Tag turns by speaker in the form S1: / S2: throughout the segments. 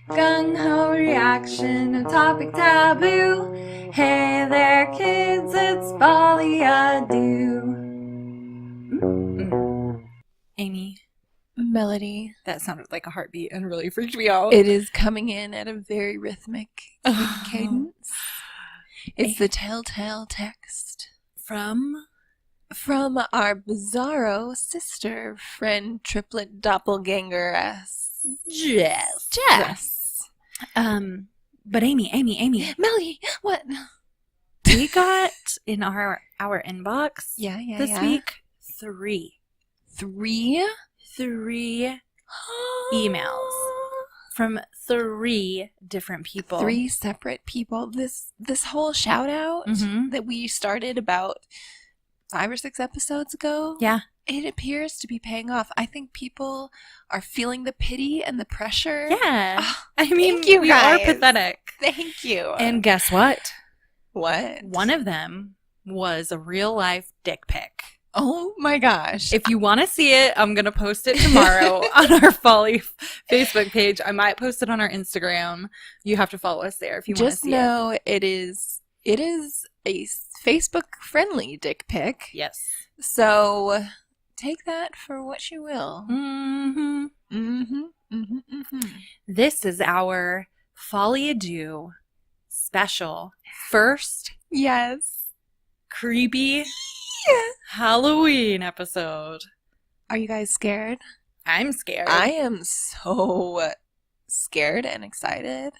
S1: Gung-ho reaction, a topic taboo. Hey there, kids, it's Folie, Amy.
S2: Melody.
S1: That sounded like a heartbeat and really freaked me out.
S2: It is coming in at a very rhythmic cadence. It's the telltale text
S1: From
S2: our bizarro sister friend triplet doppelganger Jess.
S1: But Amy.
S2: Melody, what?
S1: We got in our inbox this week three emails from 3 different people.
S2: 3 separate people. This whole shout out that we started about 5 or 6 episodes ago.
S1: Yeah.
S2: It appears to be paying off. I think people are feeling the pity and the pressure.
S1: Yeah.
S2: Oh,
S1: I mean,
S2: thank you
S1: we
S2: guys.
S1: are pathetic.
S2: Thank you.
S1: And guess what?
S2: What?
S1: One of them was a real life dick pic.
S2: Oh my gosh.
S1: If you want to see it, I'm going to post it tomorrow on our Folie Facebook page. I might post it on our Instagram. You have to follow us there if you want to see it.
S2: Just know it is a Facebook friendly dick pic.
S1: Yes.
S2: So take that for what you will.
S1: This is our Folie Deux special first creepy Halloween episode.
S2: Are you guys scared?
S1: I'm scared.
S2: I am so scared and excited.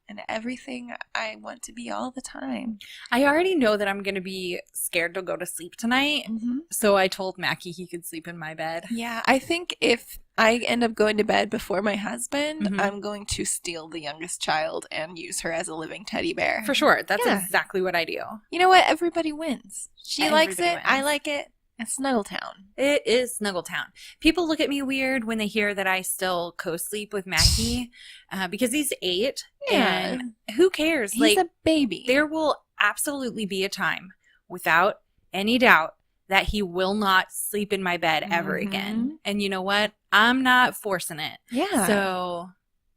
S2: And everything I want to be all the time.
S1: I already know that I'm going to be scared to go to sleep tonight. So I told Mackie he could sleep in my bed.
S2: Yeah, I think if I end up going to bed before my husband, I'm going to steal the youngest child and use her as a living teddy bear.
S1: For sure. That's exactly what I do.
S2: You know what? Everybody wins. She likes it.
S1: Wins.
S2: I like it. It's Snuggletown.
S1: It is Snuggletown. People look at me weird when they hear that I still co-sleep with Mackie because he's 8.
S2: Yeah.
S1: And who cares?
S2: He's a baby.
S1: There will absolutely be a time, without any doubt, that he will not sleep in my bed ever again. And you know what? I'm not forcing it.
S2: Yeah.
S1: So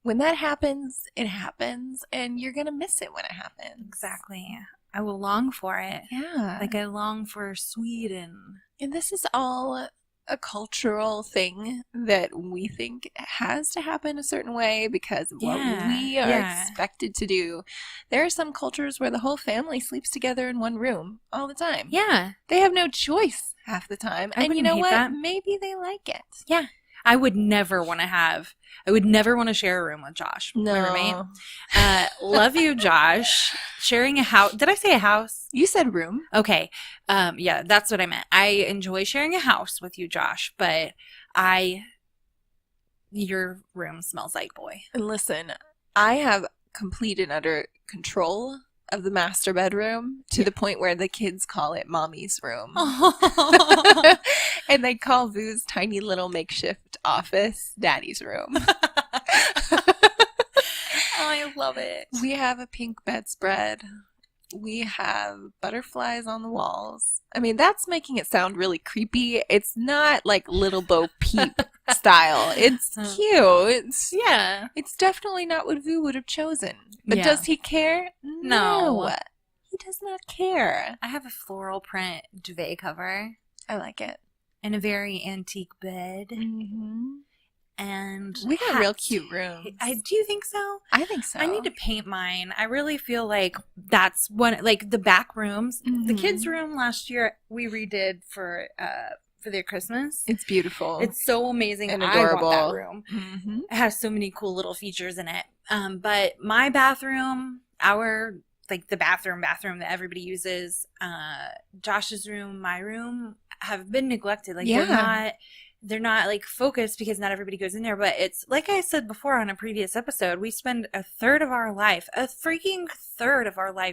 S2: when that happens, it happens, and you're going to miss it when it happens.
S1: Exactly. I will long for it.
S2: Yeah.
S1: Like I long for Sweden.
S2: And this is all a cultural thing that we think has to happen a certain way because of what we are expected to do. There are some cultures where the whole family sleeps together in one room all the time.
S1: Yeah.
S2: They have no choice half the time. And you know what?
S1: That.
S2: Maybe they like it.
S1: Yeah. I would never want to share a room with Josh, my roommate. Love you, Josh. Sharing a house. Did I say a house?
S2: You said room.
S1: Okay. Yeah, that's what I meant. I enjoy sharing a house with you, Josh, but your room smells like boy.
S2: And listen, I have complete and utter control of the master bedroom to the point where the kids call it mommy's room. And they call Vu's tiny little makeshift office daddy's room.
S1: I love it.
S2: We have a pink bedspread. We have butterflies on the walls. I mean, that's making it sound really creepy. It's not like Little Bo Peep style. It's cute. It's definitely not what Vu would have chosen. But does he care?
S1: No.
S2: He does not care.
S1: I have a floral print duvet cover.
S2: I like it.
S1: And a very antique bed. And
S2: we got real cute rooms.
S1: Do you think so?
S2: I think so.
S1: I need to paint mine. I really feel like that's one, like the back rooms. The kids' room last year we redid for their Christmas.
S2: It's beautiful.
S1: It's so amazing
S2: and adorable.
S1: I want that room. It has so many cool little features in it. But my bathroom, the bathroom that everybody uses, Josh's room, my room, have been neglected. Like they're not like focused because not everybody goes in there. But it's like I said before on a previous episode, we spend a freaking third of our life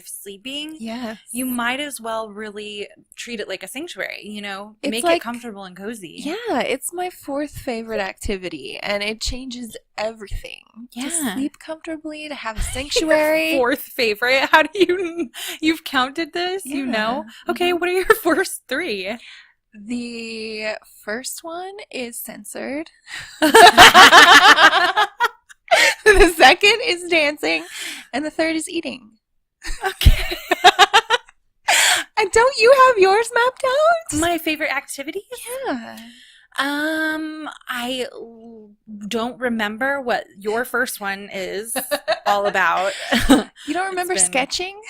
S1: sleeping.
S2: Yes.
S1: You might as well really treat it like a sanctuary,
S2: It's
S1: make it comfortable and cozy.
S2: Yeah, it's my 4th favorite activity, and it changes everything.
S1: Yeah.
S2: To sleep comfortably, to have a sanctuary.
S1: 4th favorite? How do you've counted this?
S2: Yeah.
S1: Okay, what are your first 3?
S2: The first one is censored. The second is dancing, and the third is eating.
S1: Okay.
S2: And don't you have yours mapped out?
S1: My favorite activities?
S2: Yeah.
S1: I don't remember what your first one is all about.
S2: You don't remember sketching?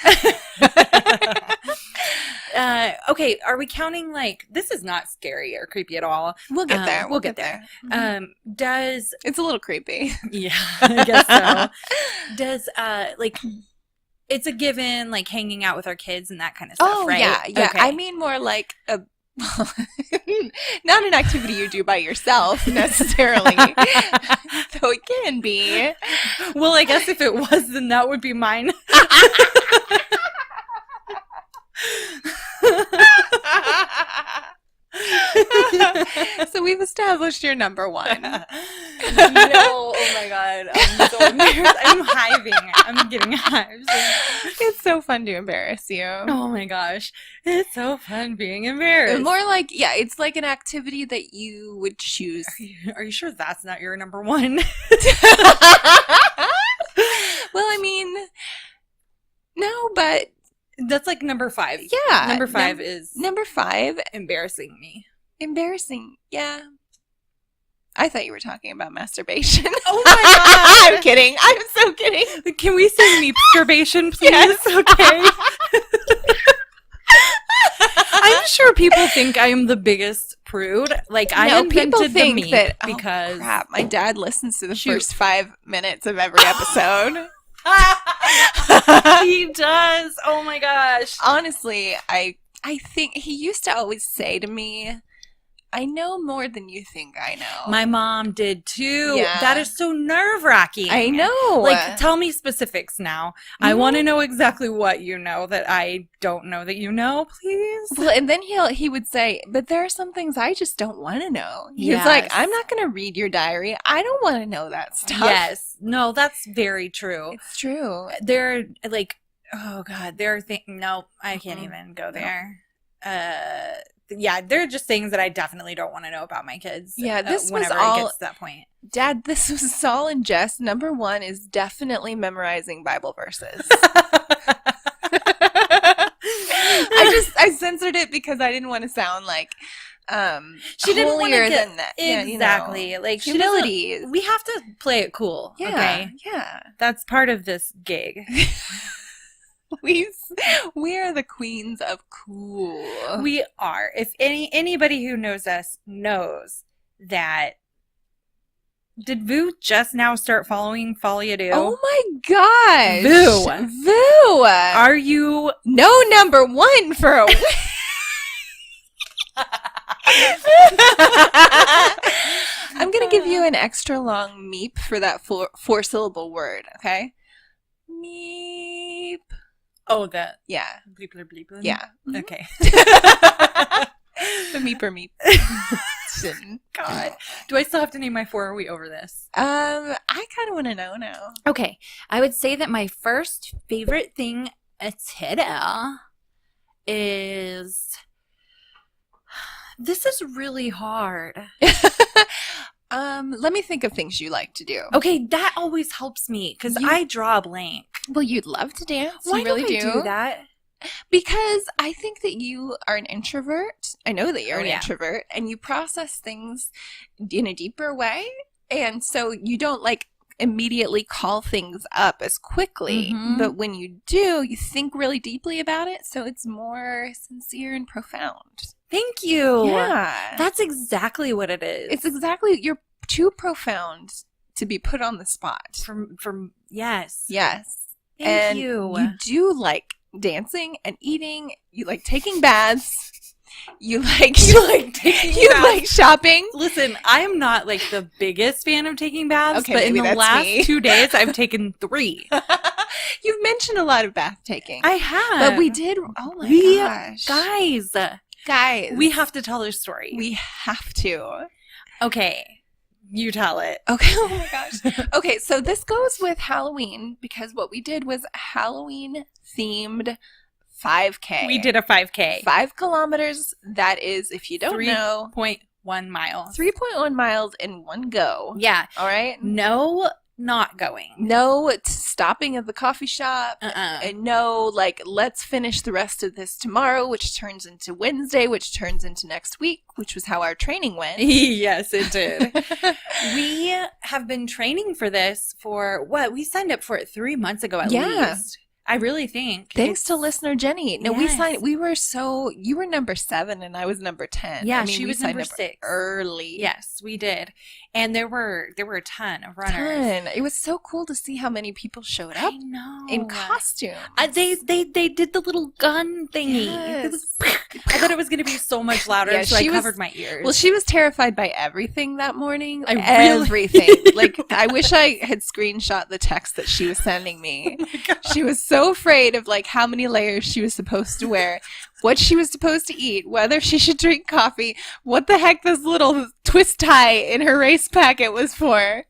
S1: Okay, are we counting, like, this is not scary or creepy at all.
S2: We'll get there.
S1: We'll get there. Does...
S2: It's a little creepy.
S1: Yeah, I guess so. Does, like... It's a given, like, hanging out with our kids and that kind of stuff, right?
S2: Yeah. Okay. I mean more like a... not an activity you do by yourself, necessarily. Though it can be.
S1: Well, I guess if it was, then that would be mine.
S2: So we've established your number one.
S1: No, oh my god, I'm so embarrassed. I'm hiving. I'm getting hives.
S2: It's so fun to embarrass you.
S1: Oh my gosh, it's so fun being embarrassed.
S2: More like, yeah, it's like an activity that you would choose.
S1: Are you sure that's not your number one?
S2: Well, I mean, no, but
S1: that's like number 5.
S2: Yeah,
S1: number 5 is
S2: number 5.
S1: Embarrassing me.
S2: Embarrassing, yeah. I thought you were talking about masturbation.
S1: Oh my god!
S2: I'm kidding. I'm so kidding.
S1: Can we say masturbation, please?
S2: Yes.
S1: Okay. I'm sure people think I am the biggest prude. Like, I invented the meme
S2: that,
S1: because...
S2: Oh, crap. My dad listens to the first 5 minutes of every episode.
S1: He does. Oh my gosh.
S2: Honestly, I think he used to always say to me, I know more than you think I know.
S1: My mom did too.
S2: Yeah.
S1: That is so nerve-wracking.
S2: I know.
S1: Like, tell me specifics now. Mm-hmm. I want to know exactly what you know that I don't know that you know, please.
S2: Well, and then he would say, but there are some things I just don't want to know. He's
S1: Yes.
S2: like, I'm not going to read your diary. I don't want to know that stuff.
S1: Yes. No, that's very true.
S2: It's true.
S1: There are, like, oh God, there are things, no, I can't even go there. Yeah, there are just things that I definitely don't want to know about my kids.
S2: Yeah, this was
S1: whenever
S2: all,
S1: it gets to that point.
S2: Dad, this was all in jest. Number 1 is definitely memorizing Bible verses. I censored it because I didn't want to sound like
S1: she didn't want to get
S2: than that.
S1: Exactly.
S2: Yeah,
S1: like
S2: humility.
S1: We have to play it cool.
S2: Yeah,
S1: okay?
S2: Yeah.
S1: That's part of this gig.
S2: We are the queens of cool.
S1: We are. If anybody who knows us knows that. Did Vu just now start following Folie?
S2: Oh my gosh.
S1: Vu. Are you
S2: no number 1 for a I'm going to give you an extra long meep for that 4-syllable word, okay? Meep.
S1: Oh, that.
S2: Yeah.
S1: Bleep, bleep, bleep, bleep.
S2: Yeah.
S1: Okay.
S2: The meeper meep.
S1: God. Do I still have to name my 4? Or are we over this?
S2: I kind of want to know now.
S1: Okay. I would say that my first favorite thing today is... This is really hard.
S2: Let me think of things you like to do.
S1: Okay, that always helps me because I draw a blank.
S2: Well, you'd love to dance.
S1: Why
S2: you really
S1: don't I do that?
S2: Because I think that you are an introvert. I know that you're an
S1: yeah.
S2: introvert, and you process things in a deeper way. And so you don't like immediately call things up as quickly.
S1: Mm-hmm.
S2: But when you do, you think really deeply about it. So it's more sincere and profound.
S1: Thank you.
S2: Yeah.
S1: That's exactly what it is.
S2: It's exactly, you're too profound to be put on the spot.
S1: Yes.
S2: Yes.
S1: Thank you.
S2: You do like dancing and eating. You like taking baths. You like shopping.
S1: Listen, I'm not like the biggest fan of taking baths,
S2: okay,
S1: but in the last
S2: me.
S1: 2 days, I've taken 3.
S2: You've mentioned a lot of bath taking.
S1: I have.
S2: But we did. Oh my gosh. Guys.
S1: We have to tell their story.
S2: We have to.
S1: Okay. You tell it.
S2: Okay. Oh my gosh. Okay. So this goes with Halloween because what we did was Halloween themed 5K.
S1: We did a 5K.
S2: 5 kilometers. That is, if you don't know,
S1: 3.1 miles.
S2: 3.1 miles in one go.
S1: Yeah.
S2: All right.
S1: No not going.
S2: No stopping at the coffee shop.
S1: Uh-uh.
S2: And no, like, let's finish the rest of this tomorrow, which turns into Wednesday, which turns into next week, which was how our training went.
S1: Yes, it did. We have been training for this for what? We signed up for it 3 months ago at least. I really think.
S2: Thanks to listener Jenny. No,
S1: Yes.
S2: you were number 7 and I was number 10.
S1: Yeah,
S2: I mean,
S1: she
S2: we
S1: was
S2: signed
S1: number
S2: up
S1: 6.
S2: early.
S1: Yes, we did. And there were a ton of runners.
S2: It was so cool to see how many people showed up
S1: I know.
S2: in costume.
S1: They did the little gun thingy.
S2: Yes.
S1: I thought it was going to be so much louder,
S2: Yeah,
S1: so I
S2: she was-
S1: covered my ears.
S2: Well, she was terrified by everything that morning.
S1: Everything.
S2: Like, I wish I had screenshot the text that she was sending me.
S1: Oh my God.
S2: She was so afraid of, like, how many layers she was supposed to wear, what she was supposed to eat, whether she should drink coffee, what the heck this little twist tie in her race packet was for.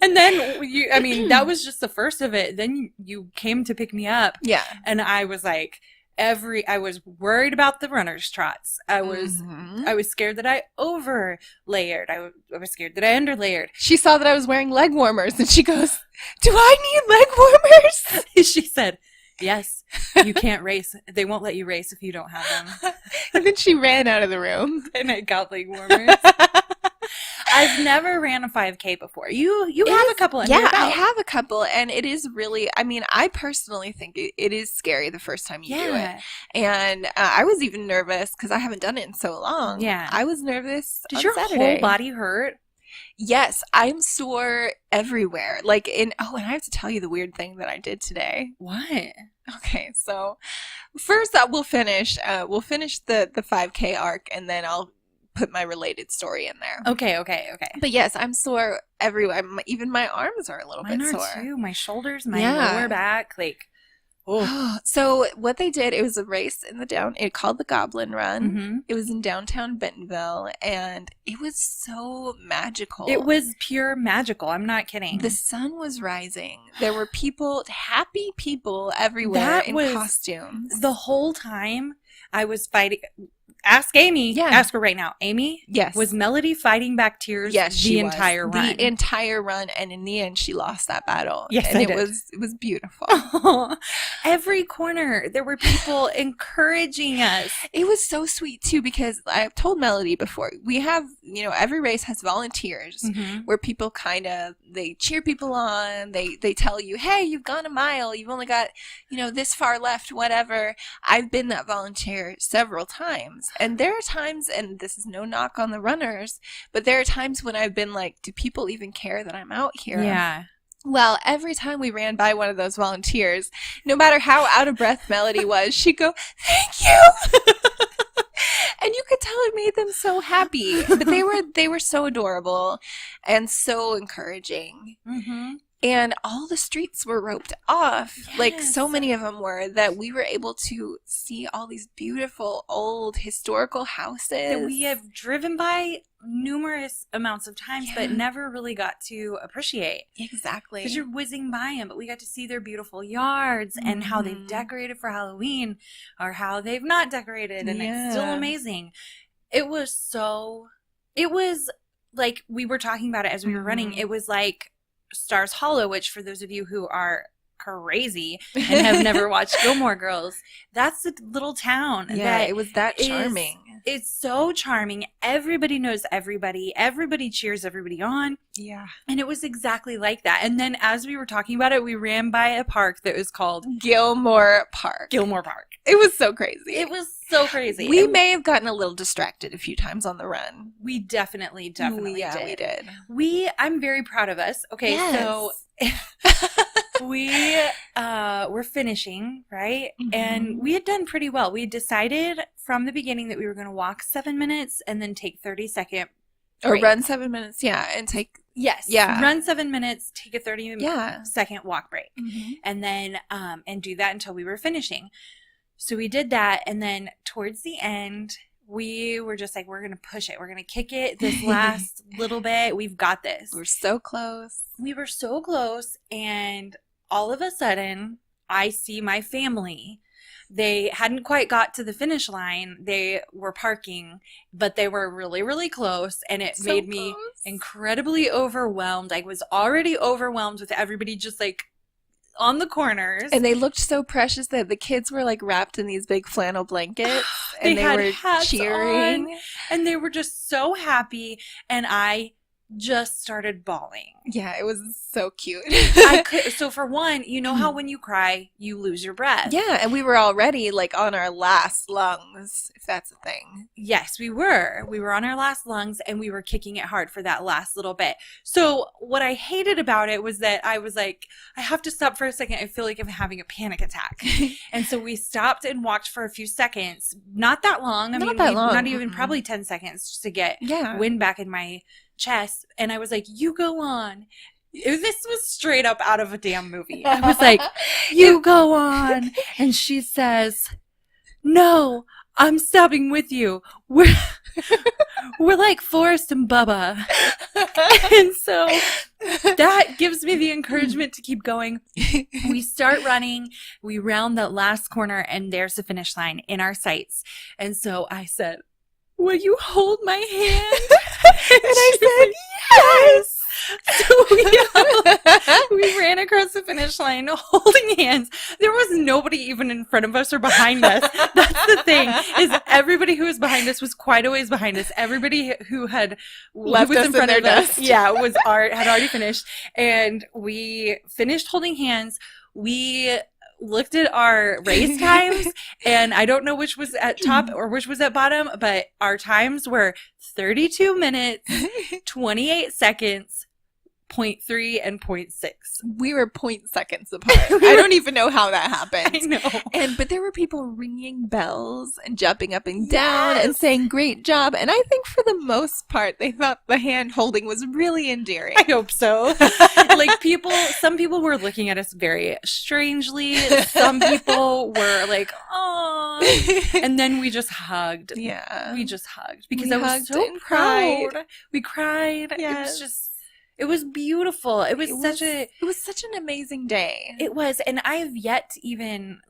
S1: And then that was just the first of it. Then you came to pick me up.
S2: Yeah.
S1: And I was like, I was worried about the runner's trots. I was scared that I over layered. I was scared that I under layered.
S2: She saw that I was wearing leg warmers and she goes, "Do I need leg warmers?"
S1: She said, "Yes, you can't race. They won't let you race if you don't have them."
S2: And then she ran out of the room.
S1: And I got leg warmers. I've never ran a 5K before. You have a couple under your belt.
S2: I have a couple, and it is really, I mean, I personally think it is scary the first time you do it. And I was even nervous because I haven't done it in so long.
S1: Yeah.
S2: I was nervous.
S1: Did
S2: on
S1: your
S2: Saturday.
S1: whole body hurt?
S2: Yes, I'm sore everywhere. Like and I have to tell you the weird thing that I did today.
S1: What?
S2: Okay, so first we'll finish the 5K arc, and then I'll put my related story in there.
S1: Okay.
S2: But yes, I'm sore everywhere. Even my arms are a little
S1: Mine
S2: bit
S1: are
S2: sore.
S1: too. My shoulders, my
S2: Yeah.
S1: lower back, like. Oh.
S2: So what they did, it was a race in it called the Goblin Run.
S1: Mm-hmm.
S2: It was in downtown Bentonville, and it was so magical.
S1: It was pure magical. I'm not kidding.
S2: The sun was rising. There were happy people everywhere
S1: That
S2: in
S1: was
S2: costumes.
S1: the whole time I was fighting. Ask Amy.
S2: Yeah.
S1: Ask her right now. Amy?
S2: Yes.
S1: Was Melody fighting back tears the entire run?
S2: The entire run, and in the end, she lost that battle.
S1: Yes,
S2: and
S1: I
S2: it
S1: did.
S2: was beautiful.
S1: Every corner, there were people encouraging us.
S2: It was so sweet, too, because I've told Melody before, we have, every race has volunteers where people they cheer people on. They tell you, hey, you've gone a mile. You've only got, this far left, whatever. I've been that volunteer several times. And there are times, and this is no knock on the runners, but there are times when I've been like, do people even care that I'm out here?
S1: Yeah.
S2: Well, every time we ran by one of those volunteers, no matter how out of breath Melody was, she'd go, "Thank you." And you could tell it made them so happy. But they were so adorable and so encouraging.
S1: Mm-hmm.
S2: And all the streets were roped off, like
S1: Yes.
S2: so many of them were, that we were able to see all these beautiful old historical houses
S1: That we have driven by numerous amounts of times, but
S2: Yeah.
S1: never really got to appreciate.
S2: Exactly.
S1: Because you're whizzing by them, but we got to see their beautiful yards and how they've
S2: Mhm.
S1: decorated for Halloween or how they've not decorated, and it's still
S2: Yeah.
S1: amazing. It was like, we were talking about it as we were running,
S2: Mhm.
S1: it was like Stars Hollow, which for those of you who are crazy and have never watched Gilmore Girls, that's a little town.
S2: Yeah,
S1: that
S2: it was that
S1: is-
S2: charming.
S1: It's so charming. Everybody knows everybody. Everybody cheers everybody on.
S2: Yeah.
S1: And it was exactly like that. And then as we were talking about it, we ran by a park that was called
S2: Gilmore Park.
S1: Gilmore Park.
S2: It was so crazy.
S1: It was so crazy.
S2: We
S1: And
S2: may have gotten a little distracted a few times on the run.
S1: we definitely did.
S2: We did.
S1: I'm very proud of us. Okay,
S2: Yes.
S1: so we were finishing, right? And
S2: Mhm.
S1: we had done pretty well. We decided from the beginning that we were going to walk 7 minutes and then take 30-second
S2: Or
S1: break.
S2: run 7 minutes, and take.
S1: Yes.
S2: Yeah.
S1: Run 7 minutes, take a 30
S2: Yeah.
S1: second walk break. And then and do that until we were finishing. So we did that, and then towards the end we were just like, we're gonna push it, we're gonna kick it this last little bit, we've got this.
S2: We're so close.
S1: We were so close, and all of a sudden I see my family They hadn't quite got to the finish line. They were parking, but they were really, really close, and it made me incredibly overwhelmed. I was already overwhelmed with everybody just like on the corners.
S2: And they looked so precious that the kids were like wrapped in these big flannel blankets and they were cheering.
S1: On, and they were just so happy, and I just started bawling.
S2: Yeah, it was so cute.
S1: So for one, you know how when you cry, you lose your breath.
S2: Yeah, and we were already like on our last lungs, if that's a thing.
S1: Yes, we were. We were on our last lungs, and we were kicking it hard for that last little bit. So what I hated about it was that I was like, I have to stop for a second. I feel like I'm having a panic attack. And so we stopped and walked for a few seconds. Not that long. Not even probably 10 seconds just to get wind back in my chest. And I was like, you go on. This was straight up out of a damn movie. I was like, you go on. And she says, no, I'm stopping with you. We're like Forrest and Bubba. And so that gives me the encouragement to keep going. We start running. We round that last corner, and there's the finish line in our sights. And so I said, will you hold my hand? And I said, yes. So we ran across the finish line holding hands. There was nobody even in front of us or behind us. That's the thing, is everybody who was behind us was quite a ways behind us. Everybody who had
S2: left us in front of us,
S1: had already finished. And we finished holding hands. We looked at our race times, and I don't know which was at top or which was at bottom, but our times were 32 minutes, 28 seconds, 0.3 and 0.6.
S2: We were 0.0 seconds apart. I don't even know how that happened.
S1: I know.
S2: But there were people ringing bells and jumping up and down and saying great job. And I think for the most part, they thought the hand holding was really endearing.
S1: I hope so. Some people were looking at us very strangely. Some people were like, oh. And then we just hugged.
S2: Yeah.
S1: We just hugged because I was so proud. We cried.
S2: Yes.
S1: It was beautiful. It was
S2: such an amazing day.
S1: It was. And I have yet to even,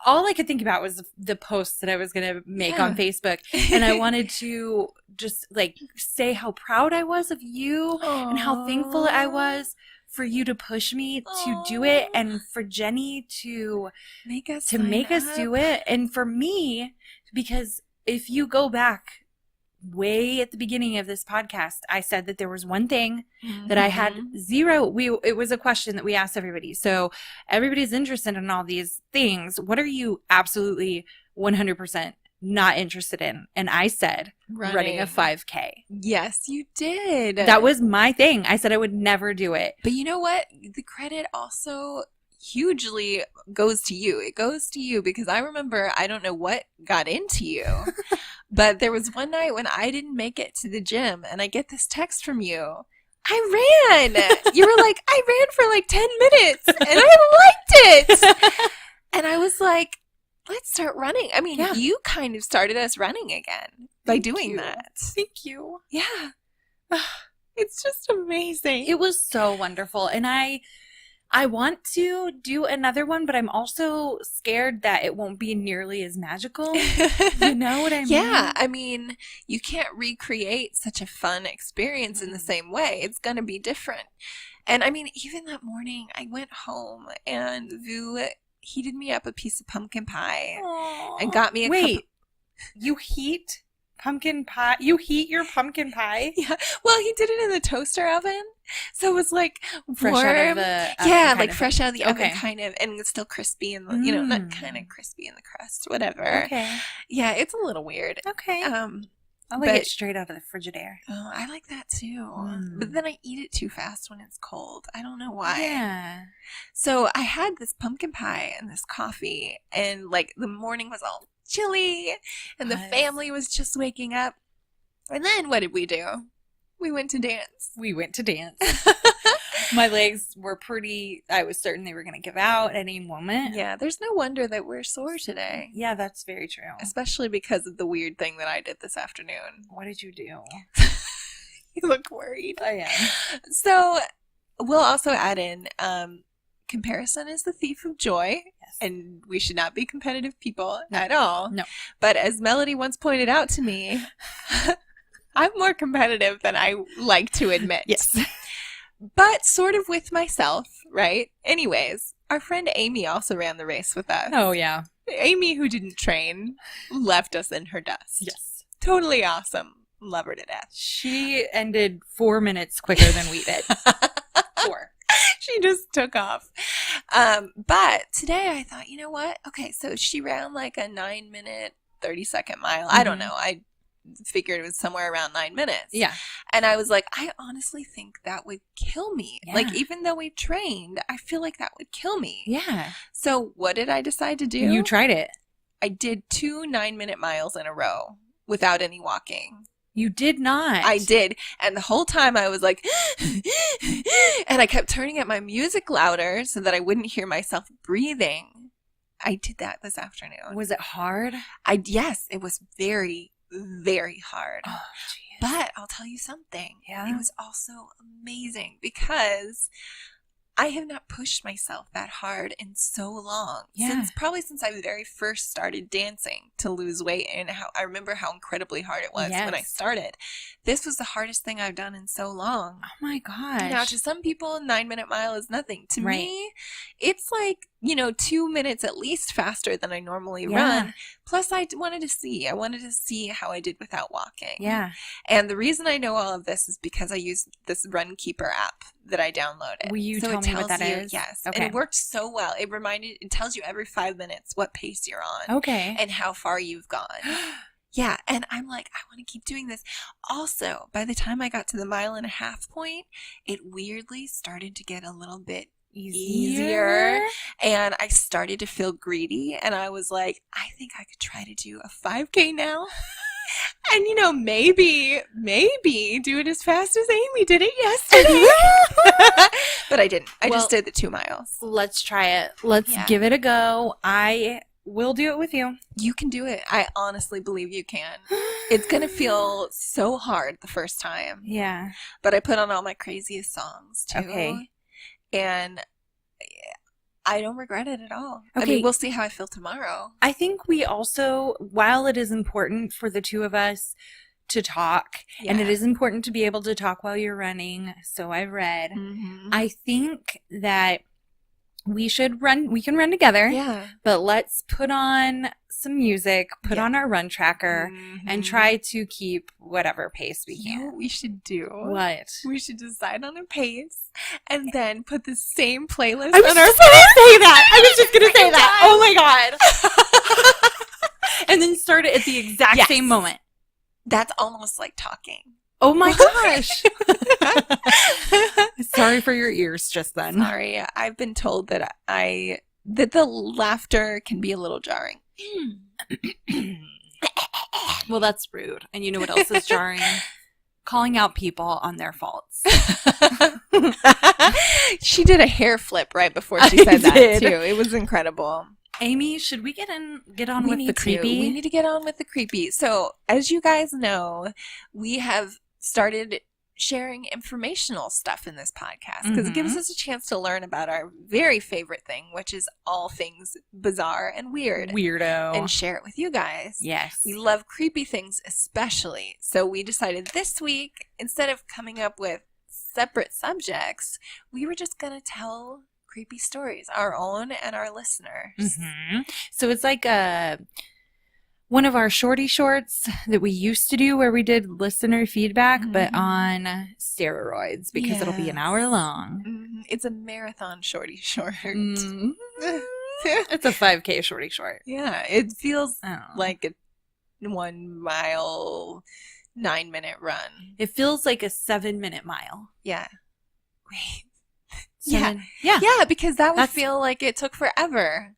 S1: all I could think about was the posts that I was going to make on Facebook. And I wanted to just say how proud I was of you. Aww. And how thankful I was for you to push me to do it, and for Jenny to make us do it. And for me, because if you go back way at the beginning of this podcast, I said that there was one thing that I had zero. It was a question that we asked everybody. So everybody's interested in all these things. What are you absolutely 100% not interested in? And I said running a 5K.
S2: Yes, you did.
S1: That was my thing. I said I would never do it.
S2: But you know what? The credit also hugely goes to you. It goes to you because I remember, I don't know what got into you, but there was one night when I didn't make it to the gym, and I get this text from you. I ran. You were like, I ran for 10 minutes and I liked it. And I was like, let's start running. I mean, you kind of started us running again by doing that.
S1: Thank you.
S2: Yeah. It's just amazing.
S1: It was so wonderful. And I want to do another one, but I'm also scared that it won't be nearly as magical. You know what I mean?
S2: Yeah. I mean, you can't recreate such a fun experience in the same way. It's going to be different. And I mean, even that morning, I went home and Vu heated me up a piece of pumpkin pie.
S1: Aww.
S2: And got me a cup.
S1: You heat pumpkin pie? You heat your pumpkin pie?
S2: Yeah. Well, he did it in the toaster oven. So it was
S1: fresh
S2: warm.
S1: Out of the oven,
S2: fresh out of the oven kind of, and it's still crispy and not kind of crispy in the crust, whatever.
S1: Okay.
S2: Yeah, it's a little weird.
S1: Okay. I like it straight out of the Frigidaire.
S2: Oh, I like that too. But then I eat it too fast when it's cold. I don't know why.
S1: Yeah.
S2: So I had this pumpkin pie and this coffee, and the morning was all chilly, and the family was just waking up. And then what did we do? We went to dance.
S1: My legs were I was certain they were going to give out at any moment.
S2: Yeah, there's no wonder that we're sore today.
S1: Yeah, that's very true.
S2: Especially because of the weird thing that I did this afternoon.
S1: What did you do?
S2: You look worried.
S1: I am.
S2: So we'll also add in comparison is the thief of joy.
S1: Yes.
S2: And we should not be competitive people at all.
S1: No.
S2: But as Melody once pointed out to me, I'm more competitive than I like to admit.
S1: Yes.
S2: But sort of with myself, right? Anyways, our friend Amy also ran the race with us.
S1: Oh, yeah.
S2: Amy, who didn't train, left us in her dust.
S1: Yes.
S2: Totally awesome. Love her to death.
S1: She ended 4 minutes quicker than we did. 4.
S2: She just took off. But today I thought, you know what? Okay, so she ran like a 9-minute, 30-second mile. I don't know. I figured it was somewhere around 9 minutes.
S1: Yeah.
S2: And I was like, I honestly think that would kill me.
S1: Yeah.
S2: Like, even though we trained, I feel like that would kill me.
S1: Yeah.
S2: So what did I decide to do?
S1: You tried it.
S2: I did 2 9-minute miles in a row without any walking.
S1: You did not.
S2: I did. And the whole time I was like, and I kept turning up my music louder so that I wouldn't hear myself breathing. I did that this afternoon.
S1: Was it hard?
S2: Yes, it was very, very hard.
S1: Oh, jeez.
S2: But I'll tell you something.
S1: Yeah.
S2: It was also amazing because I have not pushed myself that hard in so long.
S1: Yeah.
S2: Since I very first started dancing to lose weight, and I remember how incredibly hard it was when I started. This was the hardest thing I've done in so long.
S1: Oh my gosh.
S2: Now, to some people, a 9-minute mile is nothing. To
S1: Right.
S2: me, it's like, 2 minutes at least faster than I normally
S1: Yeah.
S2: run. Plus, I wanted to see how I did without walking.
S1: Yeah.
S2: And the reason I know all of this is because I use this Run Keeper app that I downloaded.
S1: Will you tell me what that is?
S2: Yes.
S1: Okay.
S2: And it worked so well. It tells you every 5 minutes what pace you're on.
S1: Okay.
S2: And how far you've gone. Yeah. And I'm like, I want to keep doing this. Also, by the time I got to the 1.5 mile point, it weirdly started to get a little bit easier, and I started to feel greedy, and I was like, I think I could try to do a 5K now. And maybe do it as fast as Amy did it yesterday. But I didn't. I just did the 2 miles.
S1: Let's try it. Let's give it a go. I will do it with you.
S2: You can do it. I honestly believe you can. It's going to feel so hard the first time.
S1: Yeah.
S2: But I put on all my craziest songs too.
S1: Okay.
S2: And I don't regret it at all.
S1: Okay.
S2: I mean, we'll see how I feel tomorrow.
S1: I think we also, while it is important for the two of us to talk, and it is important to be able to talk while you're running, so I've read, I think that we can run together.
S2: Yeah.
S1: But let's put on some music, put on our run tracker, and try to keep whatever pace we can.
S2: You know what we should do?
S1: What?
S2: We should decide on a pace and then put the same playlist
S1: I was
S2: on our
S1: just gonna say that. I was just gonna say that. Oh my god. And then start it at the exact same moment.
S2: That's almost like talking.
S1: Oh my gosh. Sorry for your ears just then.
S2: Sorry. I've been told that the laughter can be a little jarring.
S1: Well, that's rude. And you know what else is jarring? Calling out people on their faults.
S2: She did a hair flip right before she said that too. It was incredible.
S1: Amy, should we get on with the creepy?
S2: We need to get on with the creepy. So, as you guys know, we have started sharing informational stuff in this podcast because it gives us a chance to learn about our very favorite thing, which is all things bizarre and weird.
S1: Weirdo.
S2: And share it with you guys.
S1: Yes.
S2: We love creepy things especially. So we decided this week, instead of coming up with separate subjects, we were just going to tell creepy stories, our own and our listeners.
S1: So it's like one of our shorty shorts that we used to do where we did listener feedback, but on steroids because it'll be an hour long.
S2: It's a marathon shorty short.
S1: It's a 5K shorty short.
S2: Yeah, it feels like a 1 mile, 9-minute run.
S1: It feels like a 7-minute mile.
S2: Yeah. Wait.
S1: Yeah,
S2: because that would feel like it took forever.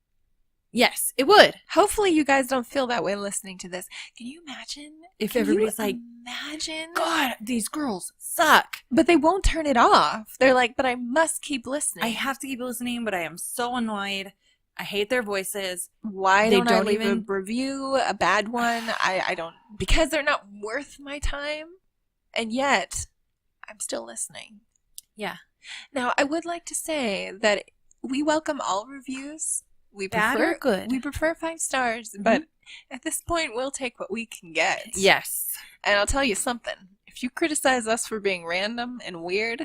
S1: Yes, it would.
S2: Hopefully you guys don't feel that way listening to this. Can you imagine
S1: if everybody's like, God, these girls suck.
S2: But they won't turn it off. They're like, but I must keep listening.
S1: I have to keep listening, but I am so annoyed. I hate their voices.
S2: Why don't I leave a review, a bad one? I don't, because they're not worth my time. And yet, I'm still listening.
S1: Yeah.
S2: Now, I would like to say that we welcome all reviews. We
S1: Bad
S2: prefer
S1: or good.
S2: We prefer 5 stars, but at this point, we'll take what we can get.
S1: Yes.
S2: And I'll tell you something. If you criticize us for being random and weird,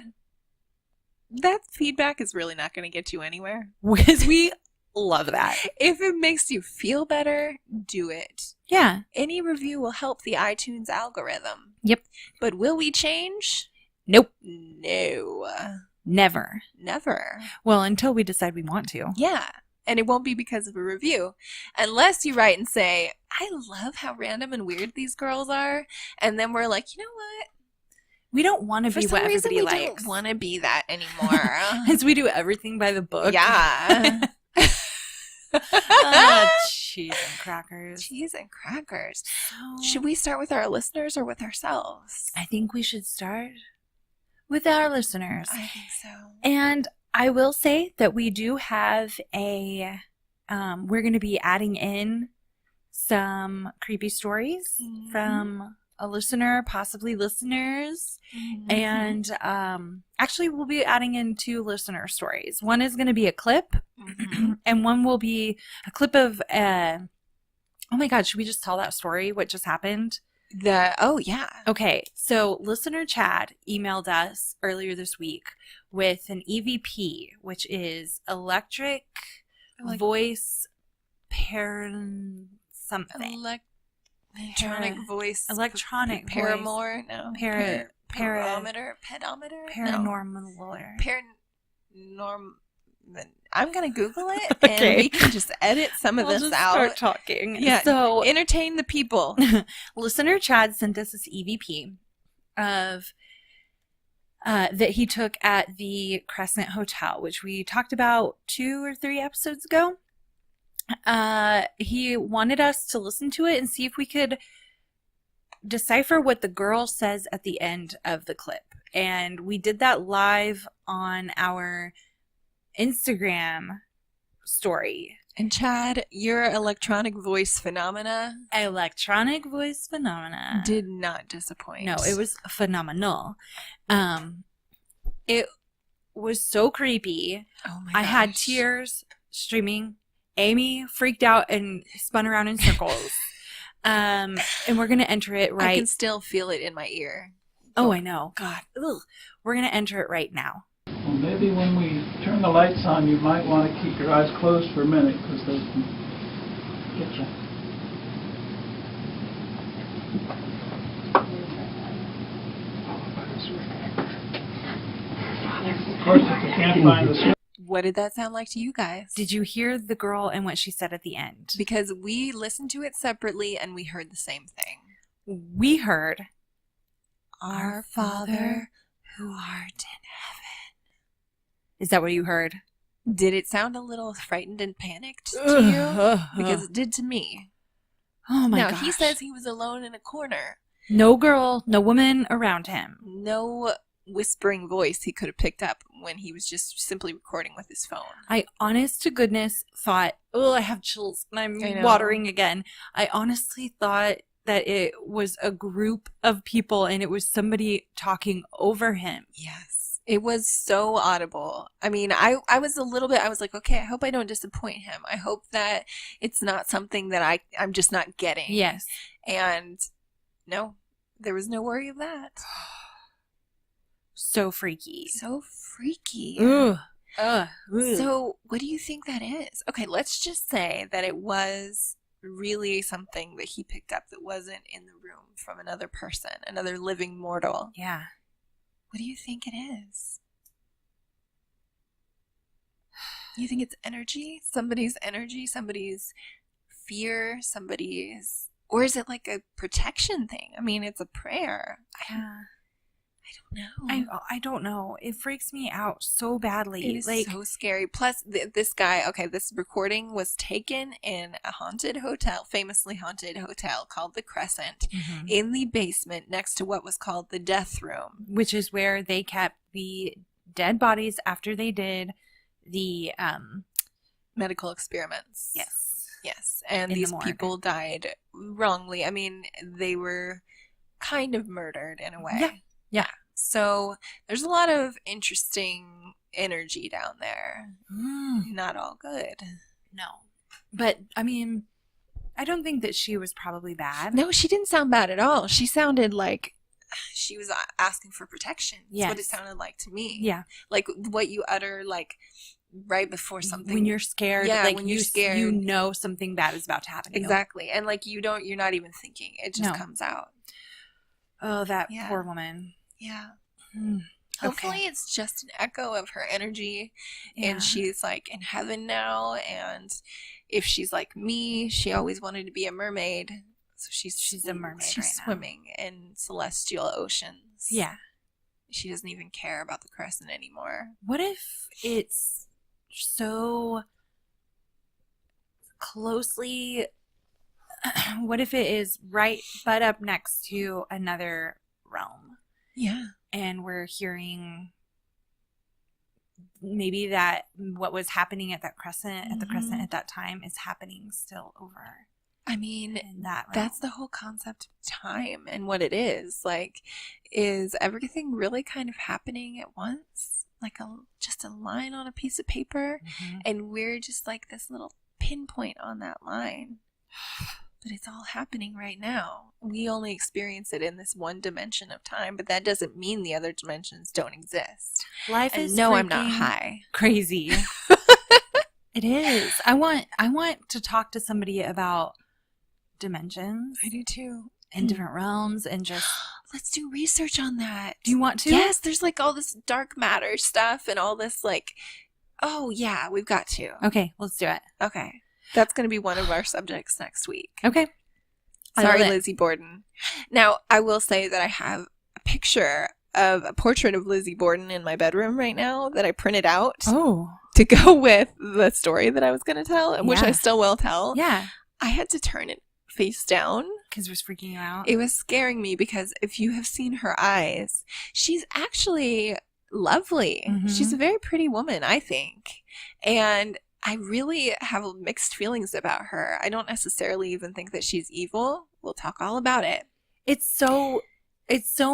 S2: that feedback is really not going to get you anywhere.
S1: Because we love that.
S2: If it makes you feel better, do it.
S1: Yeah.
S2: Any review will help the iTunes algorithm.
S1: Yep.
S2: But will we change?
S1: Nope.
S2: No.
S1: Never.
S2: Never.
S1: Well, until we decide we want to.
S2: Yeah. And it won't be because of a review. Unless you write and say, I love how random and weird these girls are. And then we're like, you know what?
S1: We don't want to be what everybody likes.
S2: We don't want to be that anymore.
S1: As we do everything by the book.
S2: Yeah.
S1: Cheese and crackers.
S2: Cheese and crackers.
S1: So,
S2: Should we start with our listeners or with ourselves?
S1: I think we should start with our listeners.
S2: I think so.
S1: And I will say that we do have a, we're going to be adding in some creepy stories from a listener, possibly listeners. And actually, we'll be adding in 2 listener stories. One is going to be a clip, and one will be a clip of, oh my God, should we just tell that story? What just happened?
S2: Oh, yeah.
S1: Okay, so listener Chad emailed us earlier this week with an EVP, which is electric voice something.
S2: Electronic voice.
S1: Electronic
S2: Paramour?
S1: voice.
S2: No.
S1: Pedometer?
S2: Paranormal. I'm going to Google it,
S1: Okay.
S2: and we can just edit some of this out.
S1: Start talking.
S2: Yeah,
S1: So
S2: entertain the people.
S1: listener Chad sent us this EVP of that he took at the Crescent Hotel, which we talked about 2 or 3 episodes ago. He wanted us to listen to it and see if we could decipher what the girl says at the end of the clip. And we did that live on our Instagram story.
S2: And Chad, your electronic voice phenomena did not disappoint.
S1: No, it was phenomenal. It was so creepy.
S2: Oh my gosh.
S1: I had tears streaming. Amy freaked out and spun around in circles. And we're going to enter it right.
S2: I can still feel it in my ear.
S1: Oh, I know. God. Ugh. We're going to enter it right now.
S3: Well, maybe when we turn the lights on, you might want to keep your eyes closed for a minute, because they can get you. Of course, if you can't find the switch.
S2: What did that sound like to you guys?
S1: Did you hear the girl and what she said at the end?
S2: Because we listened to it separately and we heard the same thing.
S1: We heard,
S2: Our Father who art in heaven.
S1: Is that what you heard?
S2: Did it sound a little frightened and panicked to you? Because it did to me.
S1: Oh my
S2: now,
S1: gosh.
S2: he says he was alone in a corner.
S1: No girl, no woman around him.
S2: No whispering voice he could have picked up when he was just simply recording with his phone.
S1: I honest to goodness thought, oh, I have chills and I'm watering again. I honestly thought that it was a group of people and it was somebody talking over him.
S2: Yes. It was so audible. I mean, I was a little bit, I was like, okay, I hope I don't disappoint him. I hope that it's not something that I'm just not getting.
S1: Yes.
S2: And no, there was no worry of that.
S1: So freaky.
S2: So freaky.
S1: Ugh.
S2: So what do you think that is? Okay, let's just say that it was really something that he picked up that wasn't in the room from another person, another living mortal.
S1: Yeah.
S2: What do you think it is? You think it's energy? Somebody's energy? Somebody's fear? Somebody's... Or is it like a protection thing? I mean, it's a prayer.
S1: Yeah.
S2: I don't know.
S1: I don't know. It freaks me out so badly.
S2: It is so scary. Plus, this guy, okay, this recording was taken in a haunted hotel, famously haunted hotel called the Crescent, in the basement next to what was called the death room.
S1: Which is where they kept the dead bodies after they did the...
S2: medical experiments.
S1: Yes.
S2: Yes. And these people died wrongly. I mean, they were kind of murdered in a way.
S1: Yeah.
S2: So there's a lot of interesting energy down there. Not all good.
S1: No. But, I mean, I don't think that she was probably bad.
S2: No, she didn't sound bad at all. She sounded like she was asking for protection. That's what it
S1: Yes.
S2: sounded like to me.
S1: Yeah.
S2: Like what you utter, like right before something.
S1: When you're scared.
S2: Yeah,
S1: like
S2: when you're scared.
S1: You know something bad is about to happen to you.
S2: Exactly. And like you're not even thinking. It just comes out.
S1: Oh, that poor woman.
S2: Yeah.
S1: Okay.
S2: Hopefully it's just an echo of her energy and she's like in heaven now, and if she's like me, she always wanted to be a mermaid, so she's a mermaid. She's right swimming in celestial oceans.
S1: Yeah.
S2: She doesn't even care about the crescent anymore.
S1: What if it's so closely, what if it is right butt up next to another realm?
S2: Yeah.
S1: And we're hearing maybe that what was happening at that crescent, at the crescent at that time, is happening still over.
S2: I mean,
S1: in that realm.
S2: That's the whole concept of time and what it is. Like, is everything really kind of happening at once? Like just a line on a piece of paper, and we're just like this little pinpoint on that line. But it's all happening right now. We only experience it in this one dimension of time, but that doesn't mean the other dimensions don't exist.
S1: Life is
S2: no, I'm not high.
S1: Crazy. It is. I want to talk to somebody about dimensions.
S2: I do too.
S1: And different realms, and just
S2: let's do research on that.
S1: Do you want to?
S2: Yes, there's like all this dark matter stuff and all this like, oh yeah, we've got to.
S1: Okay, let's do it.
S2: Okay. That's going to be one of our subjects next week.
S1: Okay.
S2: Sorry, Lizzie Borden. Now, I will say that I have a picture of a portrait of Lizzie Borden in my bedroom right now that I printed out to go with the story that I was going to tell, which I still will tell.
S1: Yeah.
S2: I had to turn it face down.
S1: Because it was freaking you out?
S2: It was scaring me because if you have seen her eyes, she's actually lovely. She's a very pretty woman, I think. And I really have mixed feelings about her. I don't necessarily even think that she's evil. We'll talk all about it.
S1: It's so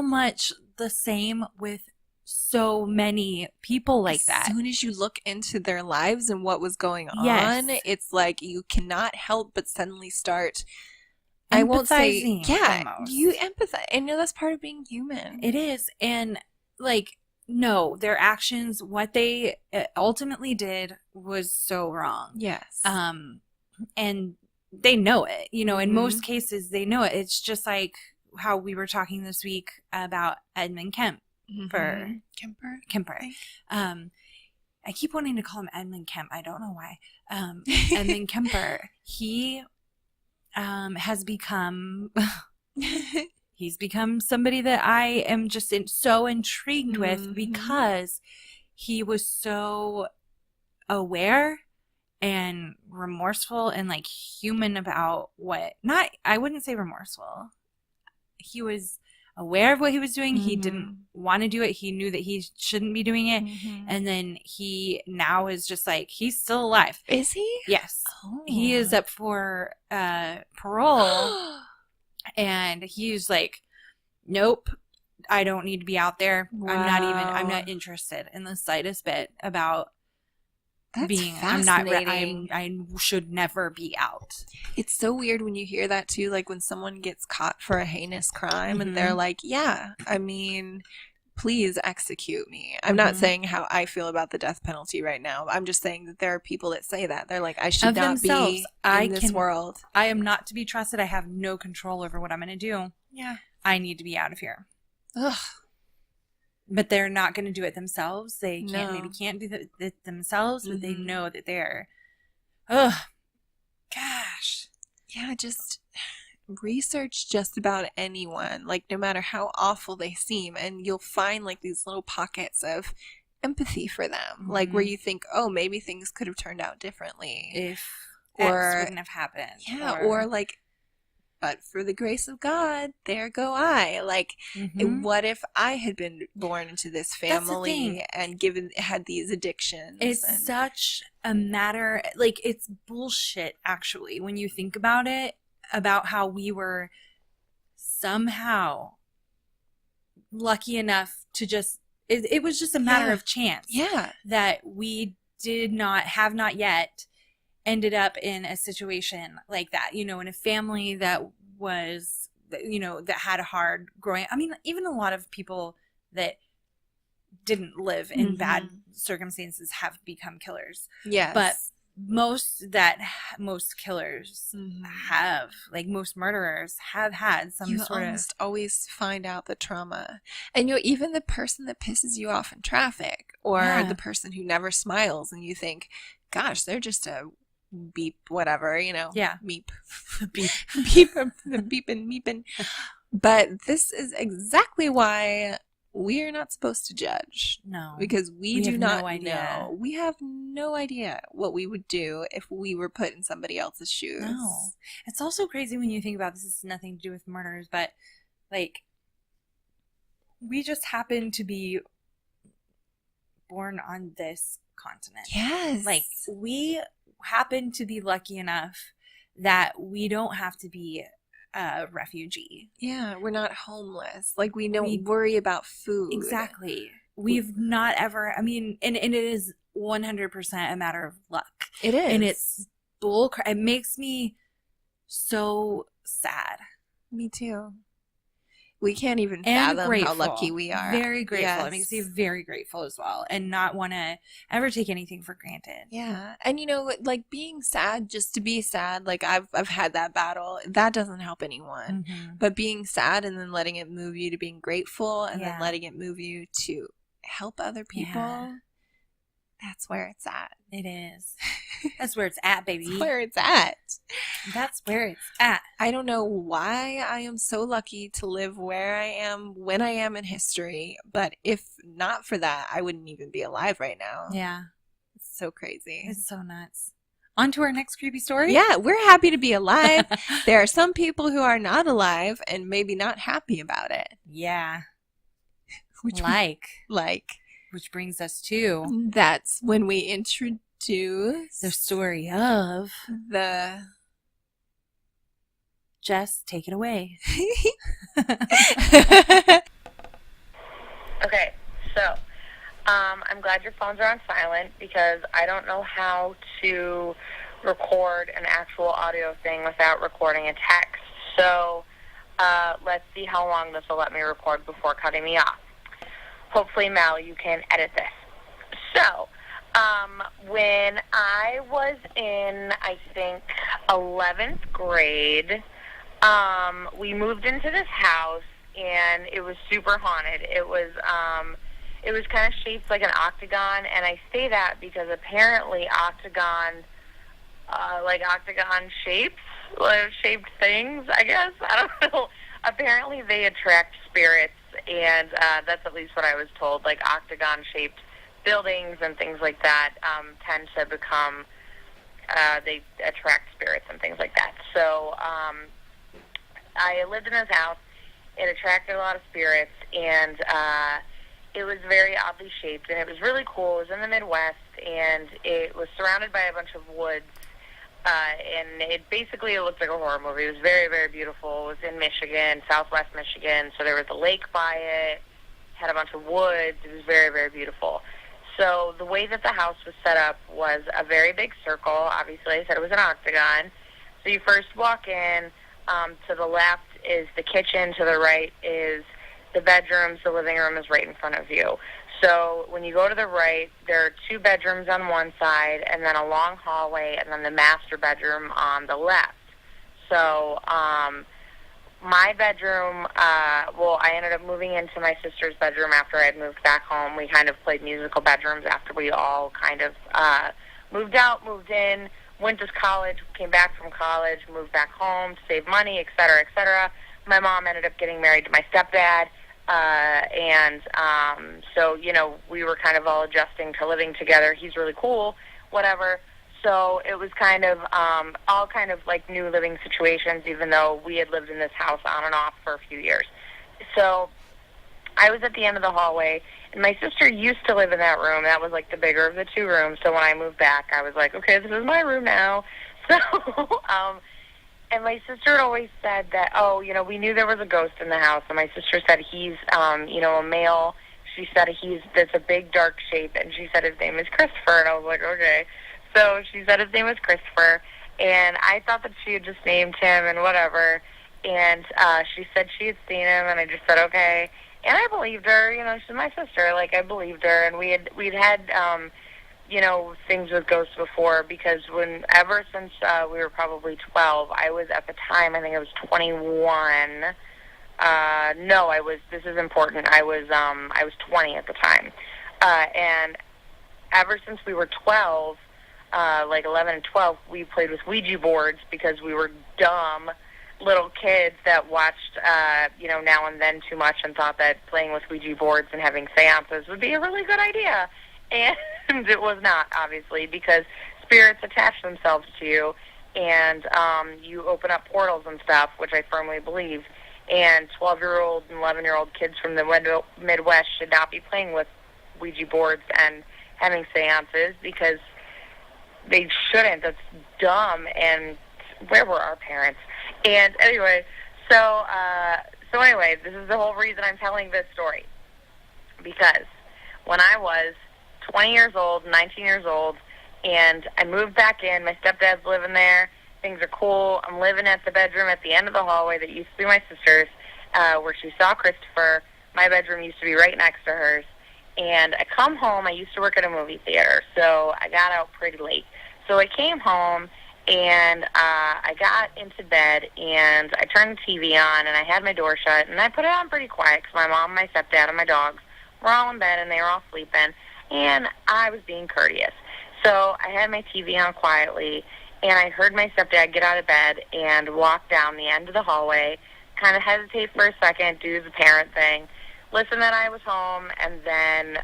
S1: much the same with so many people like that.
S2: As soon as you look into their lives and what was going on, it's like you cannot help but suddenly start, I won't say, you empathize. And that's part of being human.
S1: It is. And like, no, their actions, what they ultimately did was so wrong.
S2: Yes.
S1: And they know it. In most cases, they know it. It's just like how we were talking this week about Edmund Kemper. I keep wanting to call him Edmund Kemp. I don't know why. Edmund Kemper. He has become... He's become somebody that I am just so intrigued with because he was so aware and remorseful and like human about I wouldn't say remorseful. He was aware of what he was doing. He didn't want to do it. He knew that he shouldn't be doing it. And then he now is just like, he's still alive.
S2: Is he?
S1: Yes.
S2: Oh.
S1: He is up for parole. And he's like, nope, I don't need to be out there.
S2: Wow.
S1: I'm not interested in the slightest bit about being,
S2: fascinating.
S1: I should never be out.
S2: It's so weird when you hear that too, like when someone gets caught for a heinous crime and they're like, yeah, I mean, please execute me. I'm not saying how I feel about the death penalty right now. I'm just saying that there are people that say that. They're like, I should not be in this world.
S1: I am not to be trusted. I have no control over what I'm going to do.
S2: Yeah.
S1: I need to be out of here.
S2: Ugh.
S1: But they're not going to do it themselves. They maybe can't do it themselves, but they know that they're, gosh.
S2: Yeah, just research just about anyone, like no matter how awful they seem, and you'll find like these little pockets of empathy for them, like where you think, oh, maybe things could have turned out differently
S1: if X wouldn't have happened.
S2: Yeah, or like, but for the grace of God, there go I. Like, what if I had been born into this family and had these addictions?
S1: It's such a matter, like, it's bullshit, actually, when you think about it, about how we were somehow lucky enough to just it was just a matter
S2: Yeah.
S1: of chance
S2: Yeah.
S1: that we have not yet ended up in a situation like that, in a family that was, that had a hard growing. I mean, even a lot of people that didn't live in bad circumstances have become killers.
S2: Yes.
S1: But most killers have, like most murderers have had some
S2: You
S1: sort of.
S2: almost always find out the trauma. And even the person that pisses you off in traffic, or
S1: Yeah.
S2: the person who never smiles, and you think, gosh, they're just a beep, whatever,
S1: Yeah.
S2: Meep.
S1: Beep.
S2: Beep, beeping, meeping. But this is exactly why we are not supposed to judge.
S1: No.
S2: Because we
S1: We
S2: do
S1: have
S2: not
S1: no idea.
S2: know. We have no idea what we would do if we were put in somebody else's shoes.
S1: No. It's also crazy when you think about this. It's nothing to do with murders, but like we just happen to be born on this continent.
S2: Yes.
S1: Like we happen to be lucky enough that we don't have to be a refugee.
S2: Yeah, we're not homeless. Like we don't worry about food.
S1: Exactly. We've not ever, I mean, and it is 100% a matter of luck.
S2: It is.
S1: And it's bull crap. It makes me so sad.
S2: Me too. We can't even
S1: And
S2: fathom
S1: grateful.
S2: how lucky we are.
S1: Very grateful.
S2: Yes.
S1: It makes me very grateful as well, and not want to ever take anything for granted.
S2: Yeah. And like being sad just to be sad, like I've had that battle. That doesn't help anyone.
S1: Mm-hmm.
S2: But being sad and then letting it move you to being grateful, and
S1: Yeah.
S2: then letting it move you to help other people.
S1: Yeah.
S2: That's where it's at.
S1: It is. That's where it's at, baby.
S2: That's where it's at.
S1: That's where it's at.
S2: I don't know why I am so lucky to live where I am when I am in history, but if not for that, I wouldn't even be alive right now.
S1: Yeah.
S2: It's so crazy.
S1: It's so nuts. On to our next creepy story?
S2: Yeah, we're happy to be alive. There are some people who are not alive and maybe not happy about it.
S1: Yeah.
S2: Which
S1: Which brings us to
S2: that's when we introduce
S1: the story of
S2: the
S1: Jess. Take it away.
S4: Okay, so I'm glad your phones are on silent because I don't know how to record an actual audio thing without recording a text. So let's see how long this will let me record before cutting me off. Hopefully, Mal, you can edit this. So, when I was in, I think, 11th grade, we moved into this house, and it was super haunted. It was kind of shaped like an octagon, and I say that because apparently octagon shapes, shaped things, I guess. I don't know. Apparently they attract spirits, and that's at least what I was told. Like octagon-shaped buildings and things like that tend to become, they attract spirits and things like that. So I lived in this house. It attracted a lot of spirits, and it was very oddly shaped, and it was really cool. It was in the Midwest, and it was surrounded by a bunch of woods. And it looked like a horror movie. It was very, very beautiful. It was in Michigan, southwest Michigan, so there was a lake by it, had a bunch of woods. It was very, very beautiful. So the way that the house was set up was a very big circle. Obviously, I said it was an octagon. So you first walk in. To the left is the kitchen. To the right is the bedrooms. The living room is right in front of you. So when you go to the right, there are two bedrooms on one side, and then a long hallway, and then the master bedroom on the left. So my bedroom, I ended up moving into my sister's bedroom after I had moved back home. We kind of played musical bedrooms after we all kind of moved out, moved in, went to college, came back from college, moved back home to save money, et cetera, et cetera. My mom ended up getting married to my stepdad. So, we were kind of all adjusting to living together. He's really cool, whatever. So it was kind of all kind of like new living situations, even though we had lived in this house on and off for a few years. So I was at the end of the hallway, and my sister used to live in that room. That was like the bigger of the two rooms. So when I moved back, I was like, okay, this is my room now. So, and my sister had always said that, we knew there was a ghost in the house. And my sister said he's, a male she said that's a big dark shape, and she said his name is Christopher, and I was like, okay. So she said his name was Christopher, and I thought that she had just named him and whatever, and she said she had seen him, and I just said, okay. And I believed her, she's my sister, like, I believed her, and we'd had, things with ghosts before, because ever since we were probably 12, I was at the time, I think I was 21. This is important, I was 20 at the time. And ever since we were 12, like 11 and 12, we played with Ouija boards because we were dumb little kids that watched, now and then too much and thought that playing with Ouija boards and having seances would be a really good idea. And it was not, obviously, because spirits attach themselves to you, and you open up portals and stuff, which I firmly believe. And 12-year-old and 11-year-old kids from the Midwest should not be playing with Ouija boards and having seances because they shouldn't. That's dumb. And where were our parents? And anyway, so anyway, this is the whole reason I'm telling this story. Because when I was 20 years old, 19 years old, and I moved back in, my stepdad's living there, things are cool, I'm living at the bedroom at the end of the hallway that used to be my sister's, where she saw Christopher. My bedroom used to be right next to hers. And I come home, I used to work at a movie theater, so I got out pretty late. So I came home, and I got into bed, and I turned the TV on, and I had my door shut, and I put it on pretty quiet because my mom, my stepdad, and my dogs were all in bed, and they were all sleeping, and I was being courteous. So I had my TV on quietly, and I heard my stepdad get out of bed and walk down the end of the hallway, kind of hesitate for a second, do the parent thing, listen that I was home, and then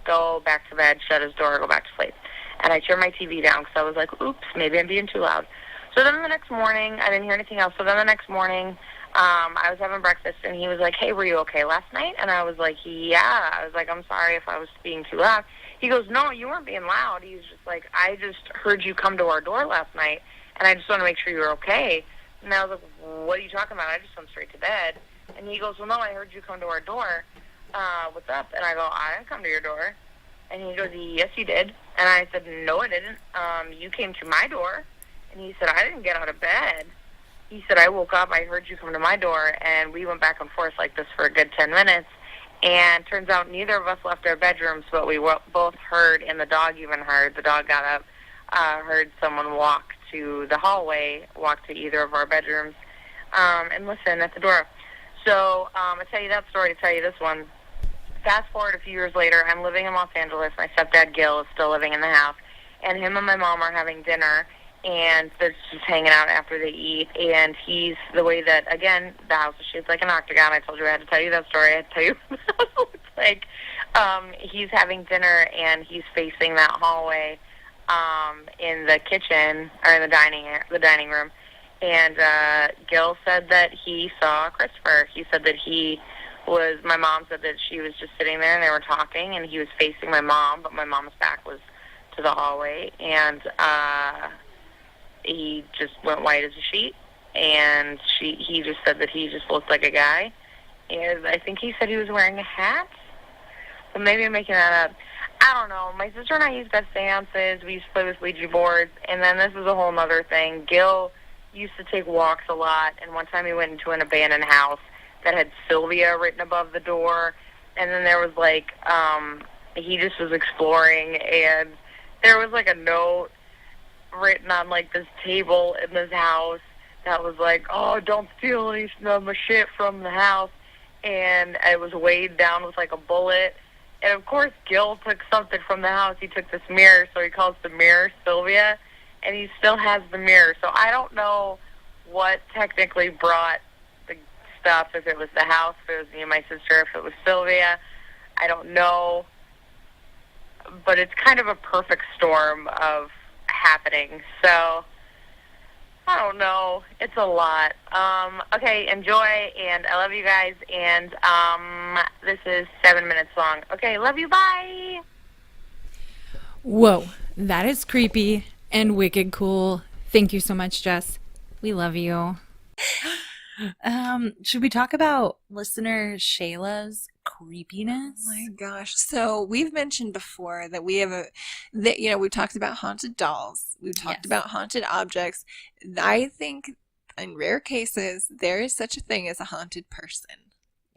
S4: go back to bed, shut his door, go back to sleep. And I turned my TV down because I was like, oops, maybe I'm being too loud. So then the next morning, I didn't hear anything else. So then the next morning, I was having breakfast, and he was like, hey, were you okay last night? And I was like, yeah. I was like, I'm sorry if I was being too loud. He goes, no, you weren't being loud. He was just like, I just heard you come to our door last night, and I just want to make sure you were okay. And I was like, what are you talking about? I just went straight to bed. And he goes, well, no, I heard you come to our door. What's up? And I go, I didn't come to your door. And he goes, yes, you did. And I said, no, I didn't. You came to my door. And he said, I didn't get out of bed. He said, I woke up, I heard you come to my door, and we went back and forth like this for a good 10 minutes. And turns out neither of us left our bedrooms, but we both heard, and the dog even heard. The dog got up, heard someone walk to the hallway, walk to either of our bedrooms, and listen at the door. So I tell you that story to tell you this one. Fast forward a few years later, I'm living in Los Angeles. My stepdad, Gil, is still living in the house. And him and my mom are having dinner, and they're just hanging out after they eat. And he's the way that, again, the house is shaped like an octagon. I told you I had to tell you that story. I had to tell you what the house looks like. He's having dinner, and he's facing that hallway in the kitchen, or in the dining room. And Gil said that he saw Christopher. He said that my mom said that she was just sitting there and they were talking, and he was facing my mom, but my mom's back was to the hallway, and he just went white as a sheet, and he just said that he just looked like a guy, and I think he said he was wearing a hat, but maybe I'm making that up. I don't know. My sister and I used to have seances. We used to play with Ouija boards, and then this was a whole other thing. Gil used to take walks a lot, and one time he went into an abandoned house that had Sylvia written above the door, and then there was like, he just was exploring, and there was like a note written on like this table in this house that was like, oh, don't steal any of my shit from the house, and it was weighed down with like a bullet. And of course Gil took something from the house. He took this mirror, so he calls the mirror Sylvia, and he still has the mirror. So I don't know what technically brought the stuff, if it was the house, if it was me and my sister, if it was Sylvia. I don't know. But it's kind of a perfect storm of happening. So I don't know. It's a lot. Okay, enjoy, and I love you guys, and this is 7 minutes long. Okay, love you, bye!
S1: Whoa, that is creepy and wicked cool. Thank you so much, Jess. We love you. Should we talk about listener Shayla's creepiness.
S2: Oh my gosh. So we've mentioned before that we have we've talked about haunted dolls. We've talked
S1: Yes.
S2: about haunted objects. I think in rare cases, there is such a thing as a haunted person.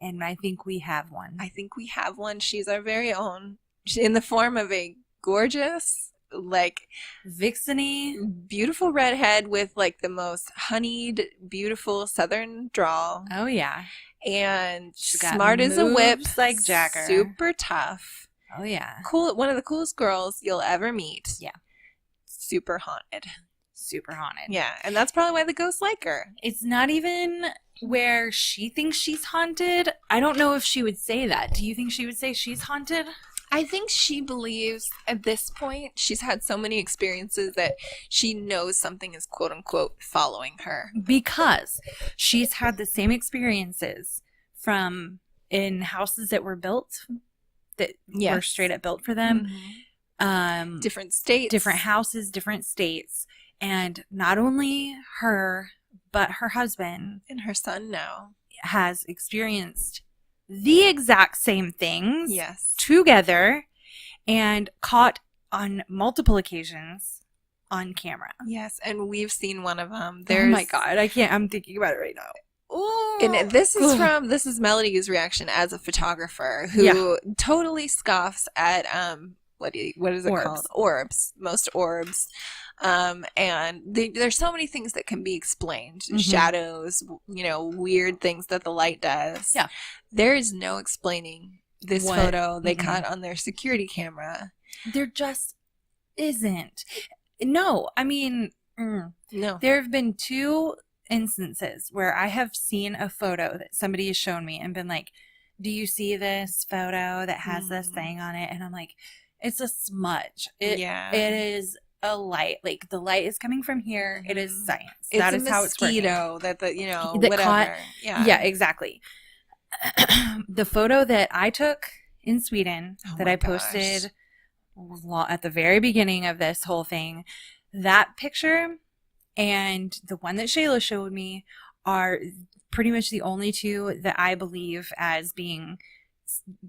S1: And I think we have one.
S2: I think we have one. She's our very own. In the form of a gorgeous, like,
S1: Vixeny.
S2: beautiful redhead with, like, the most honeyed, beautiful southern drawl.
S1: Oh, yeah.
S2: And
S1: She's got
S2: smart as a whip.
S1: moves like Jagger.
S2: Super tough.
S1: Oh, yeah.
S2: Cool. One of the coolest girls you'll ever meet.
S1: Yeah.
S2: Super haunted.
S1: Super haunted.
S2: Yeah. And that's probably why the ghosts like her.
S1: It's not even where she thinks she's haunted. I don't know if she would say that. Do you think she would say she's haunted?
S2: I think she believes at this point she's had so many experiences that she knows something is quote unquote following her.
S1: Because she's had the same experiences from in houses that were built that were straight up built for them.
S2: Mm-hmm. Different states.
S1: Different houses, different states. And not only her, but her husband
S2: And her son now.
S1: has experienced the exact same things
S2: Yes.
S1: together and caught on multiple occasions on camera.
S2: Yes. And we've seen one of them.
S1: Oh my God. I can't. I'm thinking about it right now. Ooh.
S2: And this is Melody's reaction as a photographer who totally scoffs at what is it
S1: Orbs.
S2: called? Orbs. Most orbs. And there's so many things that can be explained.
S1: Mm-hmm.
S2: Shadows, weird things that the light does.
S1: Yeah.
S2: There is no explaining this
S1: What?
S2: photo they
S1: Mhm.
S2: caught on their security camera.
S1: There just isn't. No, I mean,
S2: No.
S1: there have been 2 instances where I have seen a photo that somebody has shown me and been like, do you see this photo that has this thing on it? And I'm like, it's a smudge. It is a light. Like, the light is coming from here. It is science.
S2: It's
S1: that
S2: a
S1: is how it's working.
S2: mosquito that
S1: That
S2: whatever.
S1: caught-
S2: yeah.
S1: Yeah, exactly. The photo that I took in Sweden
S2: Oh
S1: that
S2: my
S1: I posted at the very beginning of this whole thing, that picture and the one that Shayla showed me are pretty much the only 2 that I believe as being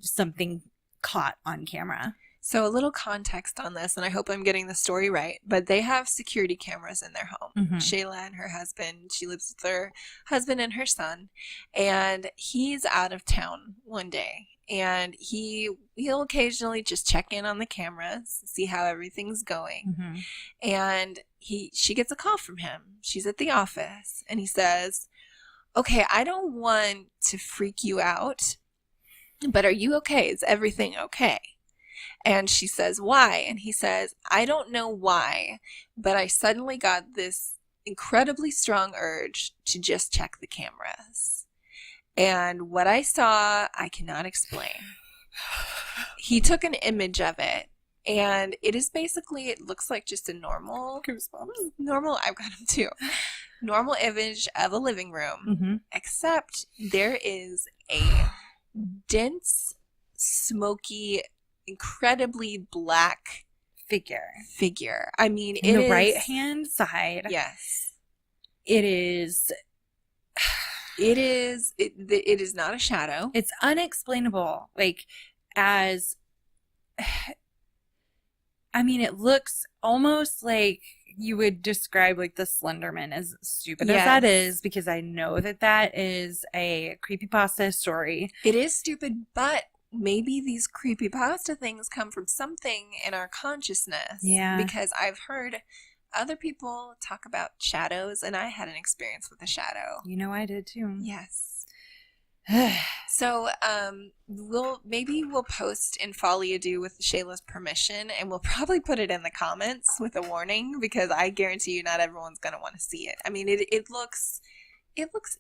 S1: something caught on camera.
S2: So a little context on this, and I hope I'm getting the story right, but they have security cameras in their home.
S1: Mhm.
S2: Shayla and her husband, she lives with her husband and her son, and he's out of town one day. And he'll occasionally just check in on the cameras, see how everything's going.
S1: Mm-hmm.
S2: And she gets a call from him. She's at the office, and he says, okay, I don't want to freak you out, but are you okay? Is everything okay? And she says, why? And he says, I don't know why, but I suddenly got this incredibly strong urge to just check the cameras. And what I saw, I cannot explain. He took an image of it, and it is basically, it looks like just a normal, I've got him too, normal image of a living room,
S1: Mm-hmm.
S2: except there is a dense, smoky, incredibly black figure. I mean,
S1: In the right hand side,
S2: Yes.
S1: it is
S2: It is not a shadow.
S1: it's unexplainable. Like, as I mean, it looks almost like you would describe like the Slenderman, as stupid as that is, because I know that is a creepypasta story.
S2: It is stupid, but maybe these creepypasta things come from something in our consciousness.
S1: Yeah.
S2: Because I've heard other people talk about shadows, and I had an experience with a shadow.
S1: You know, I did too.
S2: Yes. So, we'll post in Folie Deux with Shayla's permission, and we'll probably put it in the comments with a warning, because I guarantee you not everyone's going to want to see it. I mean, it looks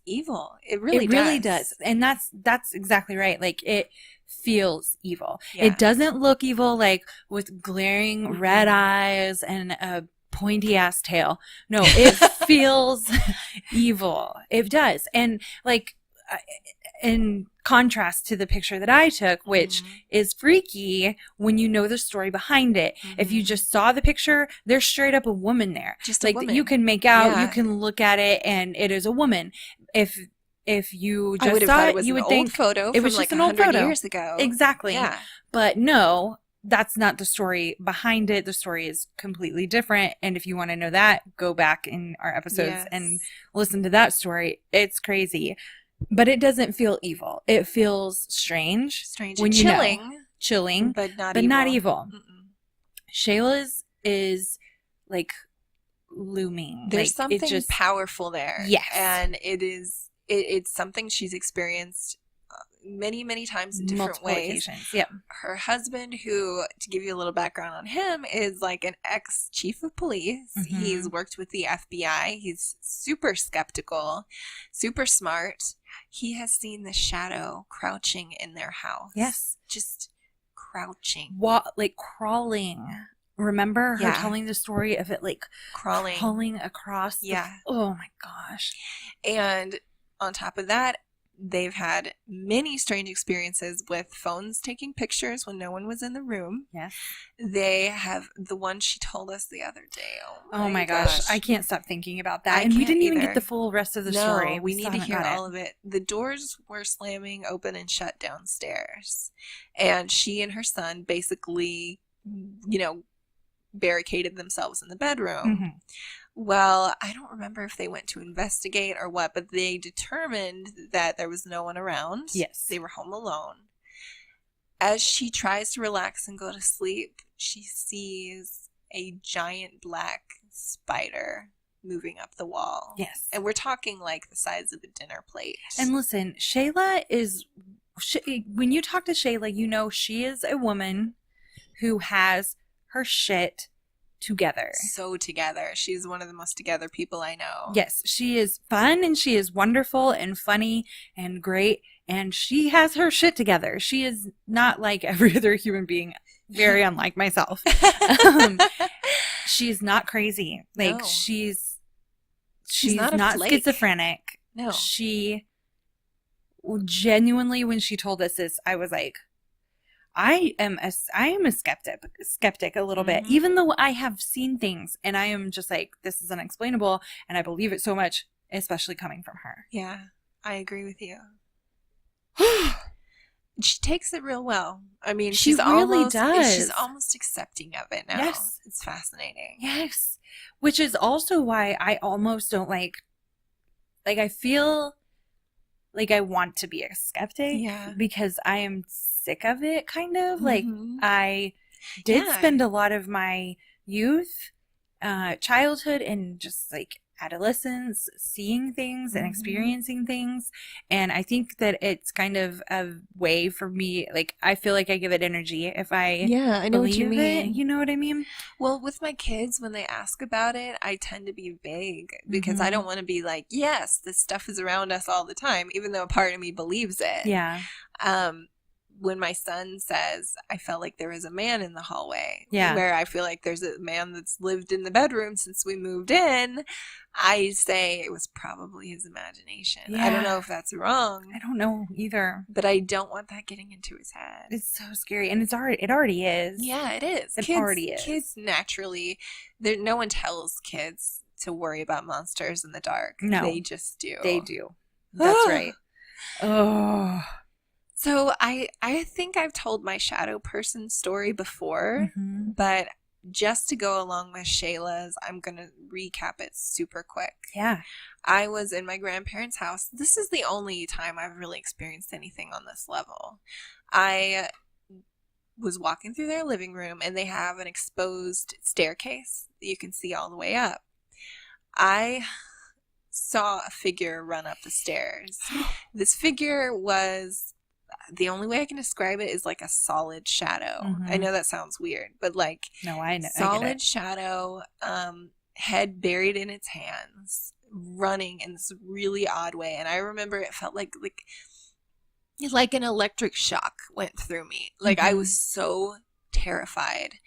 S2: evil. It really
S1: does. And that's exactly right. Like, it feels evil.
S2: Yeah.
S1: It doesn't look evil, like with glaring red eyes and a pointy ass tail. No, it feels evil. It does. And like, in contrast to the picture that I took, which is freaky when you know the story behind it. If you just saw the picture, there's straight up a woman there.
S2: Just
S1: like
S2: a woman.
S1: you can make out,
S2: Yeah.
S1: you can look at it, and it is a woman. If if you
S2: I
S1: just
S2: would have
S1: saw
S2: thought
S1: it,
S2: it was
S1: you
S2: an
S1: would
S2: old
S1: think
S2: photo
S1: it
S2: from
S1: was
S2: like
S1: just an old
S2: 100
S1: photo.
S2: years ago.
S1: Exactly.
S2: Yeah.
S1: But no, that's not the story behind it. The story is completely different. And if you want to know that, go back in our episodes and listen to that story. It's crazy. But it doesn't feel evil. It feels strange.
S2: Strange
S1: when
S2: and
S1: you
S2: chilling.
S1: know. Chilling.
S2: But not
S1: but
S2: evil.
S1: not evil.
S2: Mm-mm.
S1: Shayla's is like looming.
S2: There's
S1: like,
S2: something
S1: it just,
S2: powerful there.
S1: Yes.
S2: And it's something she's experienced many, many times in different
S1: multiple
S2: ways.
S1: occasions. Yeah.
S2: Her husband, who, to give you a little background on him, is like an ex-chief of police.
S1: Mhm.
S2: He's worked with the FBI. He's super skeptical, super smart. He has seen the shadow crouching in their house.
S1: Yes.
S2: Just crouching.
S1: Like crawling. Remember her
S2: Yeah.
S1: telling the story of it like
S2: Crawling.
S1: across
S2: Yeah.
S1: oh my gosh.
S2: And on top of that, they've had many strange experiences with phones taking pictures when no one was in the room.
S1: Yes.
S2: They have the one she told us the other day.
S1: Oh my gosh. I can't stop thinking about that.
S2: I
S1: And we
S2: can't
S1: didn't even
S2: either.
S1: get the full rest of the
S2: No,
S1: story.
S2: we need
S1: still
S2: to
S1: haven't
S2: hear
S1: got
S2: all of it. The doors were slamming open and shut downstairs. And she and her son basically, barricaded themselves in the bedroom.
S1: Mhm.
S2: Well, I don't remember if they went to investigate or what, but they determined that there was no one around.
S1: Yes.
S2: They were home alone. As she tries to relax and go to sleep, she sees a giant black spider moving up the wall.
S1: Yes.
S2: And we're talking like the size of a dinner plate.
S1: And listen, Shayla is when you talk to Shayla, you know she is a woman who has her shit together.
S2: So together. She's one of the most together people I know.
S1: Yes, she is fun and she is wonderful and funny and great, and she has her shit together. She is not like every other human being, very unlike myself. She's not crazy. Like
S2: No.
S1: she's
S2: not a
S1: not
S2: flake.
S1: schizophrenic.
S2: No.
S1: She genuinely, when she told us this, I was like, I am a skeptic a little bit,
S2: Mhm.
S1: even though I have seen things and I am just like, this is unexplainable. And I believe it so much, especially coming from her.
S2: Yeah, I agree with you. She takes it real well. I mean,
S1: She
S2: she's
S1: really
S2: almost,
S1: does.
S2: She's almost accepting of it now.
S1: Yes.
S2: It's fascinating.
S1: Yes. Which is also why I almost don't like I feel like I want to be a skeptic.
S2: Yeah.
S1: Because I am sick of it, kind of. Like,
S2: Mhm.
S1: I did
S2: Yeah.
S1: spend a lot of my youth, childhood, and just like adolescence seeing things and
S2: Mhm.
S1: experiencing things. And I think that it's kind of a way for me, like, I feel like I give it energy if I
S2: Yeah, I know what you
S1: believe it.
S2: mean.
S1: You know what I mean?
S2: Well, with my kids, when they ask about it, I tend to be vague because I
S1: Mhm.
S2: don't want to be like, yes, this stuff is around us all the time, even though a part of me believes it.
S1: Yeah.
S2: When my son says, I felt like there was a man in the hallway,
S1: Yeah.
S2: where I feel like there's a man that's lived in the bedroom since we moved in, I say it was probably his imagination. I don't
S1: Yeah.
S2: know if that's wrong,
S1: I don't know either.
S2: but I don't want that getting into his head.
S1: It's so scary. And it already is.
S2: Yeah, it is.
S1: It already is.
S2: Kids naturally, no one tells kids to worry about monsters in the dark.
S1: No.
S2: They just do.
S1: They do. That's right. Oh.
S2: So I think I've told my shadow person story before,
S1: Mhm.
S2: but just to go along with Shayla's, I'm going to recap it super quick.
S1: Yeah.
S2: I was in my grandparents' house. This is the only time I've really experienced anything on this level. I was walking through their living room, and they have an exposed staircase that you can see all the way up. I saw a figure run up the stairs. This figure was, the only way I can describe it is like a solid shadow.
S1: Mhm.
S2: I know that sounds weird, but like
S1: No, I know. I get
S2: solid
S1: it.
S2: shadow, head buried in its hands, running in this really odd way. And I remember it felt like an electric shock went through me. Like I was so terrified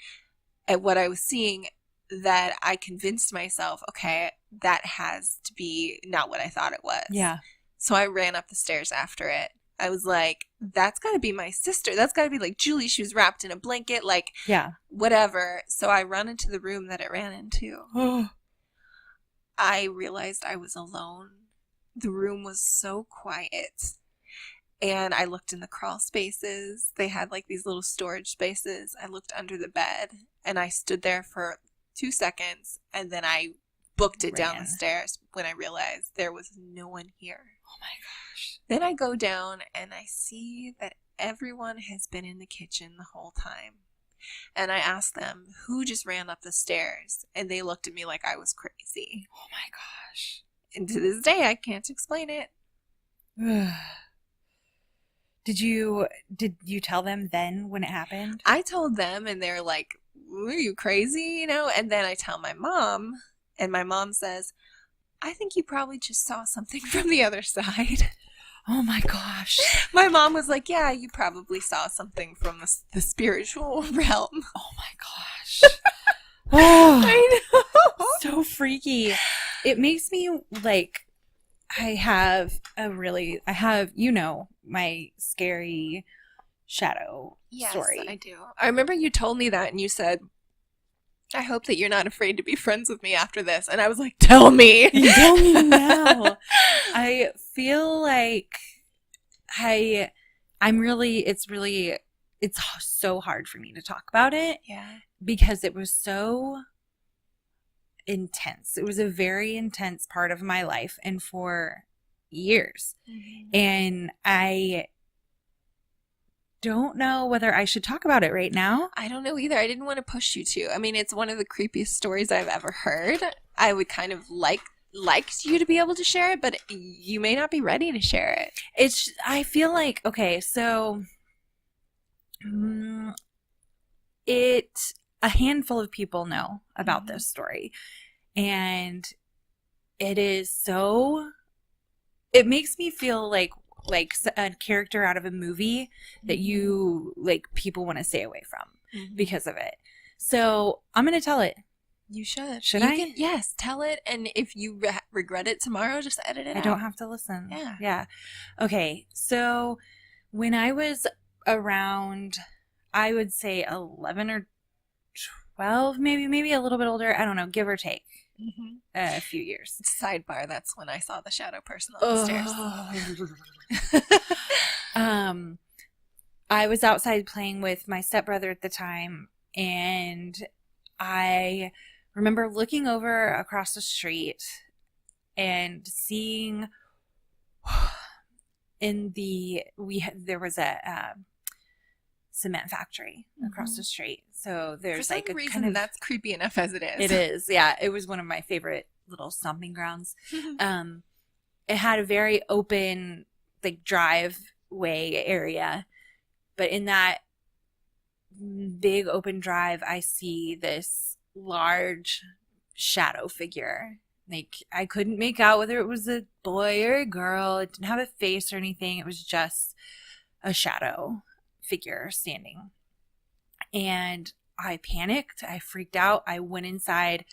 S2: at what I was seeing that I convinced myself, okay, that has to be not what I thought it was.
S1: Yeah.
S2: So I ran up the stairs after it. I was like, that's got to be my sister. That's got to be like Julie. She was wrapped in a blanket, like
S1: Yeah.
S2: whatever. So I run into the room that it ran into.
S1: Oh.
S2: I realized I was alone the room was so quiet. And I looked in the crawl spaces. They had like these little storage spaces. I looked under the bed and I stood there for 2 seconds and then I booked it down the stairs when I realized there was no one here.
S1: Oh my gosh.
S2: Then I go down and I see that everyone has been in the kitchen the whole time. And I asked them, who just ran up the stairs? And they looked at me like I was crazy.
S1: Oh my gosh.
S2: And to this day, I can't explain it.
S1: Did you tell them then when it happened?
S2: I told them and they're like, are you crazy? You know? And then I tell my mom and my mom says, I think you probably just saw something from the other side.
S1: Oh my gosh.
S2: My mom was like, yeah, you probably saw something from the spiritual realm.
S1: Oh my gosh. Oh,
S2: I know.
S1: so freaky. It makes me like, I have, my scary shadow story.
S2: Yes, I do. I remember you told me that and you said, I hope that you're not afraid to be friends with me after this. And I was like, tell me.
S1: You tell me now. I feel like it's so hard for me to talk about it.
S2: Yeah.
S1: Because it was so intense. It was a very intense part of my life and for years. Mm-hmm. And I don't know whether I should talk about it right now.
S2: I don't know either. I didn't want to push you to. I mean, it's one of the creepiest stories I've ever heard. I would kind of liked you to be able to share it, but you may not be ready to share it.
S1: I feel like, okay, so a handful of people know about this story, and it makes me feel like a character out of a movie that people want to stay away from because of it. So I'm going to tell it.
S2: You should.
S1: Should I?
S2: Yes, tell it. And if you regret it tomorrow, just edit it out.
S1: I don't have to listen.
S2: Yeah.
S1: Yeah. Okay. So when I was around, I would say 11 or 12, maybe a little bit older. I don't know, give or take. Mm-hmm. A few years.
S2: Sidebar, that's when I saw the shadow person on the stairs.
S1: I was outside playing with my stepbrother at the time, and I remember looking over across the street and seeing there was a cement factory across the street. So there's
S2: For some reason, that's creepy enough as it is.
S1: It is, yeah. It was one of my favorite little stomping grounds. It had a very open, driveway area, but in that big open drive, I see this large shadow figure. I couldn't make out whether it was a boy or a girl. It didn't have a face or anything. It was just a shadow figure standing. And I panicked. I freaked out. I went inside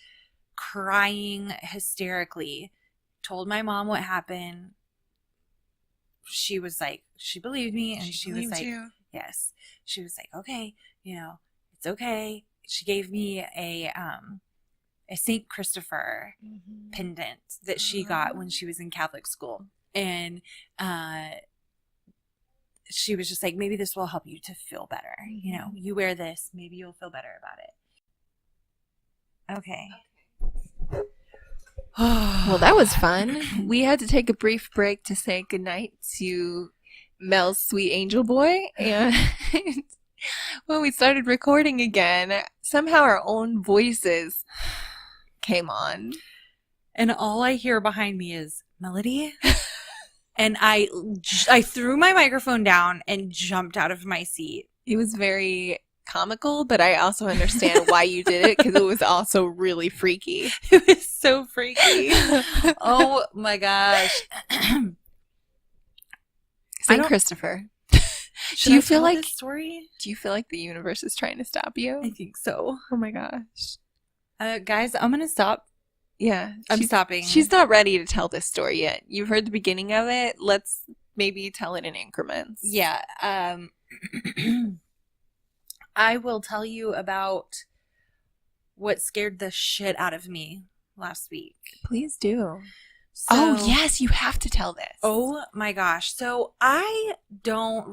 S1: crying hysterically, told my mom what happened. She was like, she believed me, and she was like,
S2: you.
S1: Yes. She was like, okay, it's okay. She gave me a St. Christopher pendant that she got when she was in Catholic school. And she was just like, maybe this will help you to feel better. You wear this, maybe you'll feel better about it. Okay.
S2: Well, that was fun. We had to take a brief break to say goodnight to Mel's sweet angel boy. And when we started recording again, somehow our own voices came on.
S1: And all I hear behind me is Melody. And I threw my microphone down and jumped out of my seat.
S2: It was very comical, but I also understand why you did it, because it was also really freaky.
S1: It was so freaky. Oh my gosh.
S2: St. Christopher.
S1: Do you feel like this story?
S2: Do you feel like the universe is trying to stop you?
S1: I think so.
S2: Oh my gosh.
S1: Guys, I'm going to stop.
S2: Yeah.
S1: I'm stopping.
S2: She's not ready to tell this story yet. You've heard the beginning of it. Let's maybe tell it in increments.
S1: Yeah. I will tell you about what scared the shit out of me last week.
S2: Please do. Oh, yes, you have to tell this.
S1: Oh my gosh. So I don't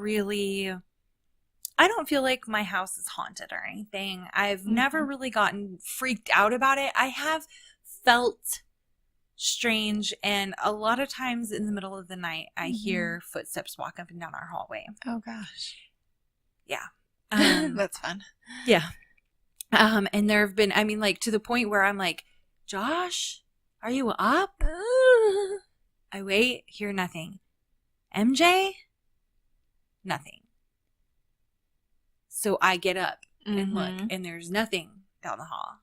S1: feel like my house is haunted or anything. I've never really gotten freaked out about it. I have felt strange, and a lot of times in the middle of the night, I hear footsteps walk up and down our hallway.
S2: Oh, gosh.
S1: Yeah.
S2: That's fun.
S1: Yeah. And there have been, I mean, like, to the point where I'm like, Josh, are you up? I wait, hear nothing. MJ? Nothing. So I get up and look, and there's nothing down the hall.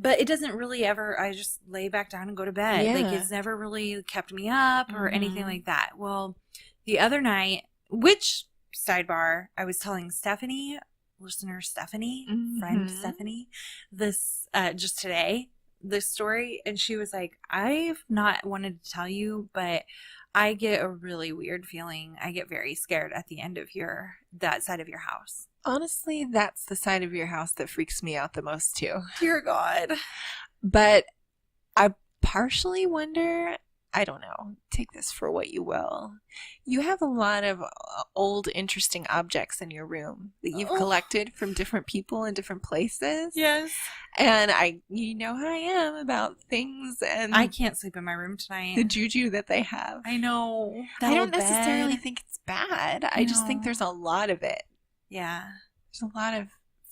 S1: But it doesn't really ever, I just lay back down and go to bed.
S2: Yeah.
S1: Like, it's never really kept me up or anything like that. Well, the other night, which, sidebar, I was telling Stephanie, listener Stephanie, friend Stephanie, this, just today, this story, and she was like, I've not wanted to tell you, but I get a really weird feeling. I get very scared at the end of that side of your house.
S2: Honestly, that's the side of your house that freaks me out the most, too.
S1: Dear God.
S2: But I partially wonder, I don't know, take this for what you will. You have a lot of old, interesting objects in your room that you've collected from different people in different places.
S1: Yes.
S2: And you know how I am about things and
S1: I can't sleep in my room tonight.
S2: the juju that they have.
S1: I know.
S2: I don't necessarily think it's bad. I just think
S1: No.
S2: there's a lot of it.
S1: Yeah.
S2: There's a lot of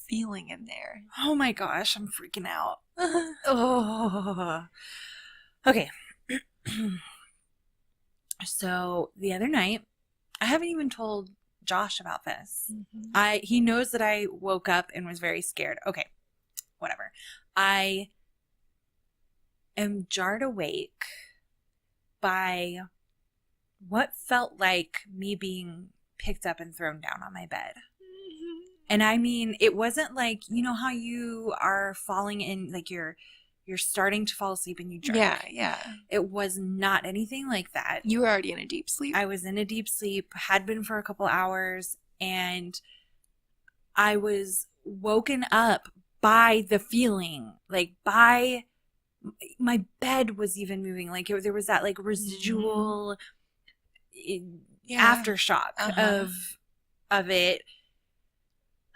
S2: feeling in there.
S1: Oh my gosh, I'm freaking out. Oh. Okay. So the other night, I haven't even told Josh about this. He knows that I woke up and was very scared. Okay, whatever. I am jarred awake by what felt like me being picked up and thrown down on my bed. And I mean, it wasn't like, you know how you are falling in, like you're starting to fall asleep and you jerk.
S2: Yeah.
S1: It was not anything like that.
S2: You were already in a deep sleep.
S1: I was in a deep sleep, had been for a couple hours, and I was woken up by the feeling, like by my bed was even moving. Like there was that like residual aftershock of it,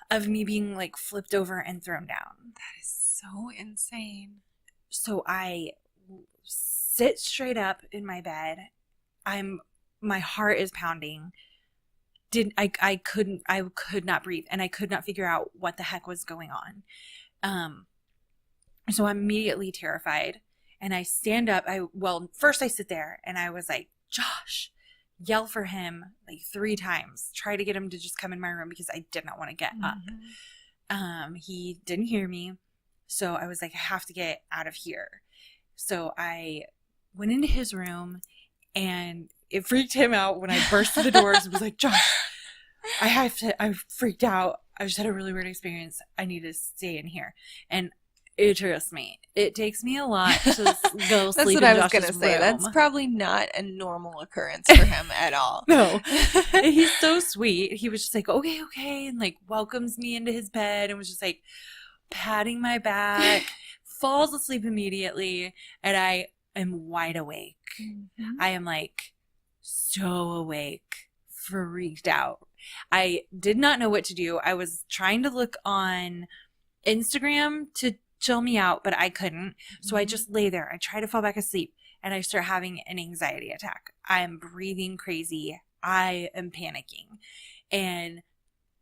S1: of me being like flipped over and thrown down.
S2: That is so insane.
S1: So I sit straight up in my bed. My heart is pounding. I could not breathe, and I could not figure out what the heck was going on. So I'm immediately terrified, and I stand up. First I sit there and I was like, Josh, yell for him like 3 times. Try to get him to just come in my room because I did not want to get up. He didn't hear me. So I was like, I have to get out of here. So I went into his room, and it freaked him out when I burst through the doors and was like, Josh, I'm freaked out. I just had a really weird experience. I need to stay in here. And trust me, it takes me a lot to go sleep in Josh's room. That's what I was going to say.
S2: That's probably not a normal occurrence for him at all.
S1: No. He's so sweet. He was just like, okay, and like welcomes me into his bed and was just like patting my back, falls asleep immediately, and I am wide awake. I am like so awake, freaked out. I did not know what to do. I was trying to look on Instagram to chill me out, but I couldn't. So I just lay there. I try to fall back asleep, and I start having an anxiety attack. I am breathing crazy. I am panicking. And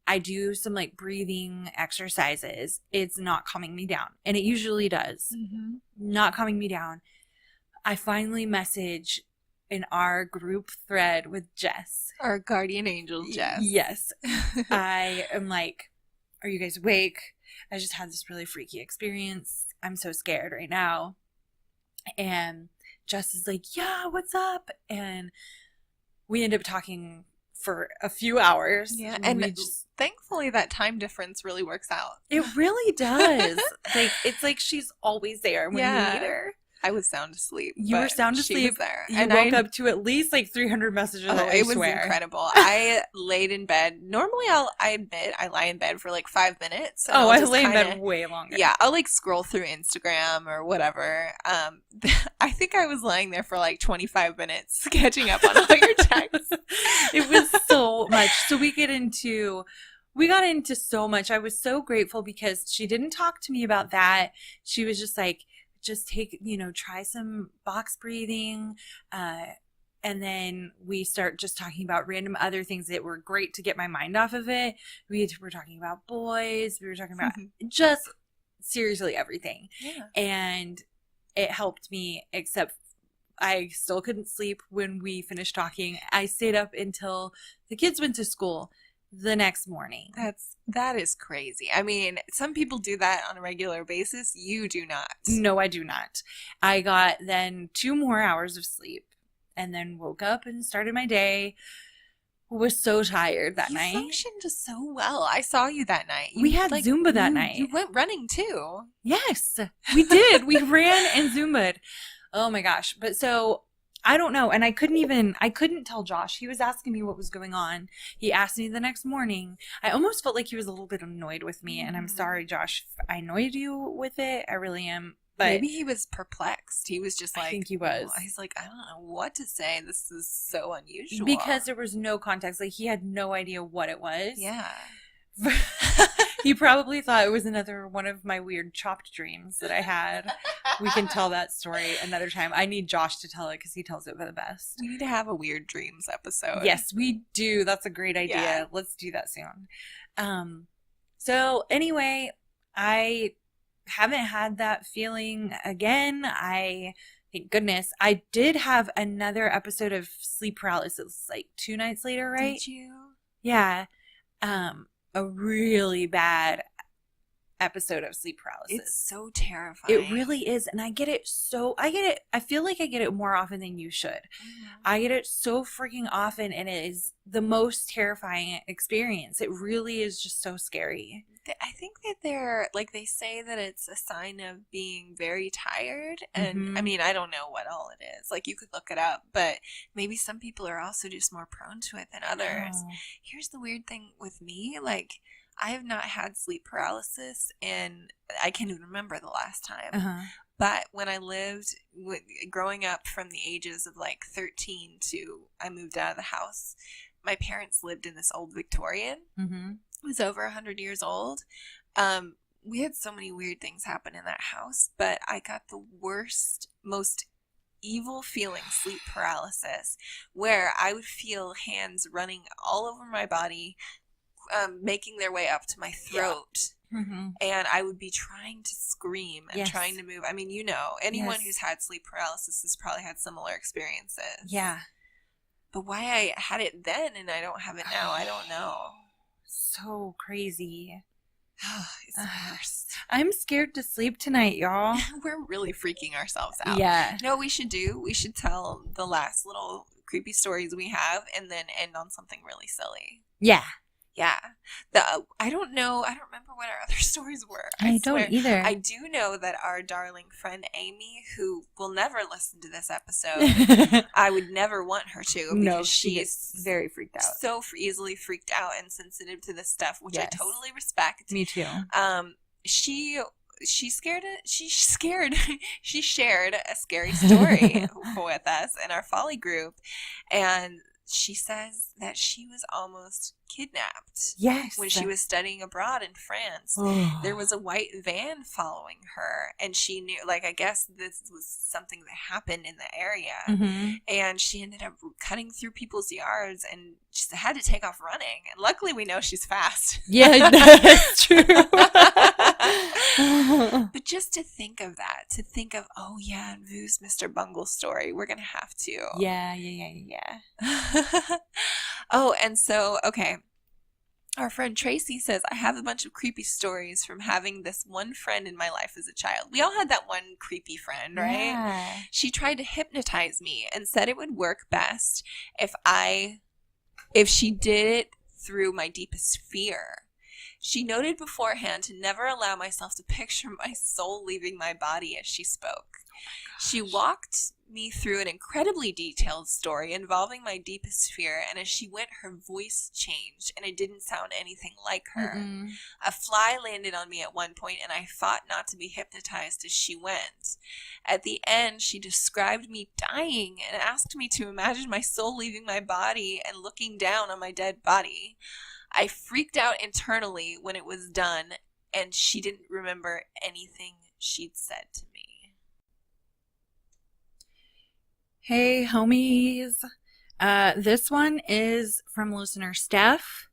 S1: I do some like breathing exercises. It's not calming me down. And it usually does. Not calming me down. I finally message in our group thread with Jess.
S2: Our guardian angel, Jess.
S1: Yes. I am like, are you guys awake? I just had this really freaky experience. I'm so scared right now. And Jess is like, yeah, what's up? And we end up talking for a few hours.
S2: Yeah, and thankfully that time difference really works out.
S1: It really does. Like, it's like she's always there when we need her.
S2: I was sound asleep.
S1: You were
S2: but
S1: sound
S2: she
S1: asleep.
S2: was there.
S1: You
S2: and
S1: woke up to at least like 300 messages.
S2: Oh,
S1: I
S2: it was
S1: swear.
S2: incredible. I laid in bed. Normally, I admit I lie in bed for like 5 minutes. And
S1: Oh,
S2: I'll
S1: I
S2: just
S1: lay in
S2: kinda-
S1: bed way longer.
S2: Yeah, I'll like scroll through Instagram or whatever. I think I was lying there for like 25 minutes catching up on all your texts.
S1: It was so much. So we got into so much. I was so grateful because she didn't talk to me about that. She was just like, just take, try some box breathing. And then we start just talking about random other things that were great to get my mind off of it. We were talking about boys. We were talking about just seriously everything.
S2: Yeah.
S1: And it helped me, except I still couldn't sleep when we finished talking. I stayed up until the kids went to school the next morning.
S2: That is crazy. I mean, some people do that on a regular basis. You do not.
S1: No, I do not. I got then 2 more hours of sleep and then woke up and started my day. Was so tired that night.
S2: You functioned so well. I saw you that night.
S1: We had Zumba that night.
S2: You went running too.
S1: Yes, we did. We ran and Zumba'd. Oh my gosh. But so I don't know. And I couldn't tell Josh. He was asking me what was going on. He asked me the next morning. I almost felt like he was a little bit annoyed with me. And I'm sorry, Josh, if I annoyed you with it. I really am. But
S2: maybe he was perplexed. He was just like,
S1: I think he was.
S2: He's like, I don't know what to say. This is so unusual.
S1: Because there was no context. Like, he had no idea what it was.
S2: Yeah.
S1: He probably thought it was another one of my weird chopped dreams that I had. We can tell that story another time. I need Josh to tell it because he tells it the best.
S2: We need to have a weird dreams episode.
S1: Yes, we do. That's a great idea.
S2: Yeah.
S1: Let's do that soon. So anyway, I haven't had that feeling again. Thank goodness. I did have another episode of sleep paralysis like 2 nights later, right?
S2: Did you?
S1: Yeah. A really bad episode of sleep paralysis.
S2: It's so terrifying.
S1: It really is. And I get it. I feel like I get it more often than you should.
S2: Mm-hmm.
S1: I get it so freaking often, and it is the most terrifying experience. It really is just so scary.
S2: I think that they're like, they say that it's a sign of being very tired. And I mean, I don't know what all it is. Like, you could look it up, but maybe some people are also just more prone to it than others.
S1: Oh.
S2: Here's the weird thing with me. Like, I have not had sleep paralysis, and I can't even remember the last time.
S1: Uh-huh.
S2: But when I lived, growing up from the ages of like 13 to I moved out of the house, my parents lived in this old Victorian.
S1: Mm-hmm.
S2: It was over 100 years old. We had so many weird things happen in that house, but I got the worst, most evil feeling sleep paralysis, where I would feel hands running all over my body, making their way up to my throat.
S1: Yeah. Mm-hmm.
S2: And I would be trying to scream and
S1: Yes.
S2: trying to move. I mean, anyone
S1: Yes.
S2: who's had sleep paralysis has probably had similar experiences.
S1: Yeah.
S2: But why I had it then and I don't have it now, I don't know.
S1: So crazy.
S2: It's the worst.
S1: I'm scared to sleep tonight, y'all.
S2: We're really freaking ourselves out.
S1: Yeah.
S2: No, we should tell the last little creepy stories we have and then end on something really silly.
S1: Yeah.
S2: Yeah. I don't remember what our other stories were.
S1: I
S2: swear.
S1: don't either.
S2: I do know that our darling friend Amy, who will never listen to this episode, I would never want her to, because
S1: No, she
S2: she's
S1: gets very freaked out.
S2: so easily freaked out and sensitive to this stuff, which
S1: Yes.
S2: I totally respect.
S1: Me too.
S2: She shared a scary story with us in our Folie group, and she says that she was almost kidnapped.
S1: Yes.
S2: When she was studying abroad in France.
S1: Oh.
S2: There was a white van following her, and she knew, like, I guess this was something that happened in the area.
S1: Mm-hmm.
S2: And she ended up cutting through people's yards and just had to take off running. And luckily, we know she's fast.
S1: Yeah, that's true.
S2: But just to think of that, oh yeah, and Vu's Mr. Bungle story, we're going to have to.
S1: Yeah.
S2: Oh, and so, okay. Our friend Tracy says, I have a bunch of creepy stories from having this one friend in my life as a child. We all had that one creepy friend, right?
S1: Yeah.
S2: She tried to hypnotize me and said it would work best if she did it through my deepest fear. She noted beforehand to never allow myself to picture my soul leaving my body as she spoke. She walked me through an incredibly detailed story involving my deepest fear, and as she went, her voice changed, and it didn't sound anything like her.
S1: Mm-mm.
S2: A fly landed on me at one point, and I fought not to be hypnotized as she went. At the end, she described me dying and asked me to imagine my soul leaving my body and looking down on my dead body. I freaked out internally when it was done, and she didn't remember anything she'd said to me.
S1: Hey, homies. This one is from listener Steph.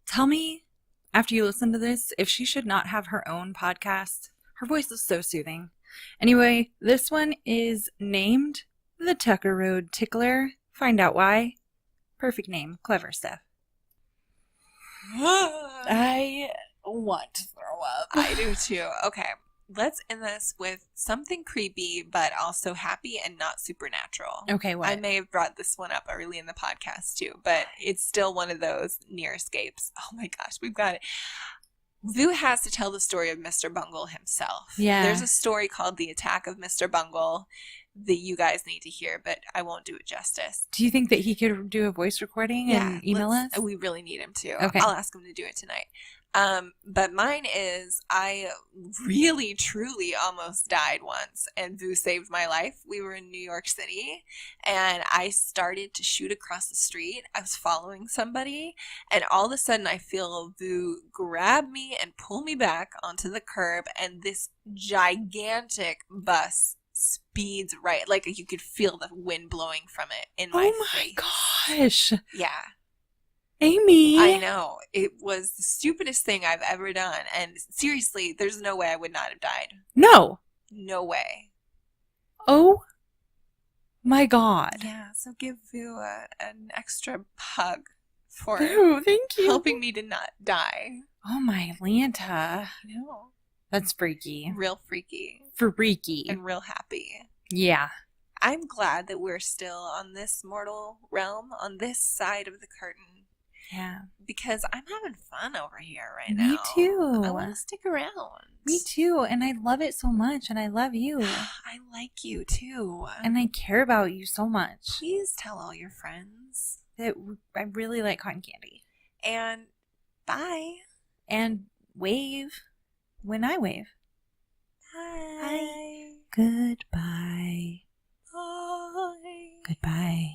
S1: Tell me, after you listen to this, if she should not have her own podcast. Her voice is so soothing. Anyway, this one is named The Tucker Road Tickler. Find out why. Perfect name. Clever, Steph. I want to throw up.
S2: I do too. Okay. Let's end this with something creepy, but also happy and not supernatural.
S1: Okay, what?
S2: I may have brought this one up early in the podcast too, but it's still one of those near escapes. Oh my gosh, we've got it. Vu has to tell the story of Mr. Bungle himself.
S1: Yeah.
S2: There's a story called The Attack of Mr. Bungle that you guys need to hear, but I won't do it justice.
S1: Do you think that he could do a voice recording and email us?
S2: We really need him to.
S1: Okay.
S2: I'll ask him to do it tonight. But mine is, I really, truly almost died once, and Vu saved my life. We were in New York City, and I started to shoot across the street. I was following somebody, and all of a sudden I feel Vu grab me and pull me back onto the curb, and this gigantic bus speeds right, like you could feel the wind blowing from it in my face.
S1: Gosh.
S2: Yeah.
S1: Amy.
S2: I know. It was the stupidest thing I've ever done. And seriously, there's no way I would not have died.
S1: No.
S2: No way.
S1: Oh my God.
S2: Yeah, so give Vu an extra hug for
S1: Ew, thank you.
S2: helping me to not die.
S1: Oh my Lanta.
S2: I know.
S1: That's freaky.
S2: Real freaky.
S1: Freaky.
S2: And real happy.
S1: Yeah.
S2: I'm glad that we're still on this mortal realm, on this side of the curtain.
S1: Yeah.
S2: Because I'm having fun over here right
S1: Me
S2: now.
S1: too.
S2: I want to stick around.
S1: Me too. And I love it so much. And I love you.
S2: I like you too.
S1: And I care about you so much.
S2: Please tell all your friends.
S1: That I really like cotton candy.
S2: And bye.
S1: And wave when I wave.
S2: Bye.
S1: Goodbye.
S2: Bye.
S1: Goodbye.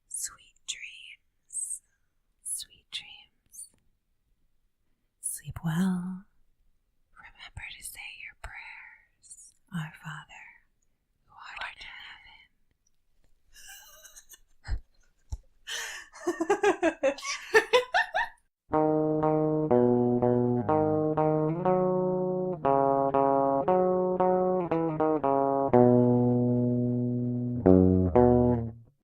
S2: Sweet dreams.
S1: Sweet dreams. Sleep well.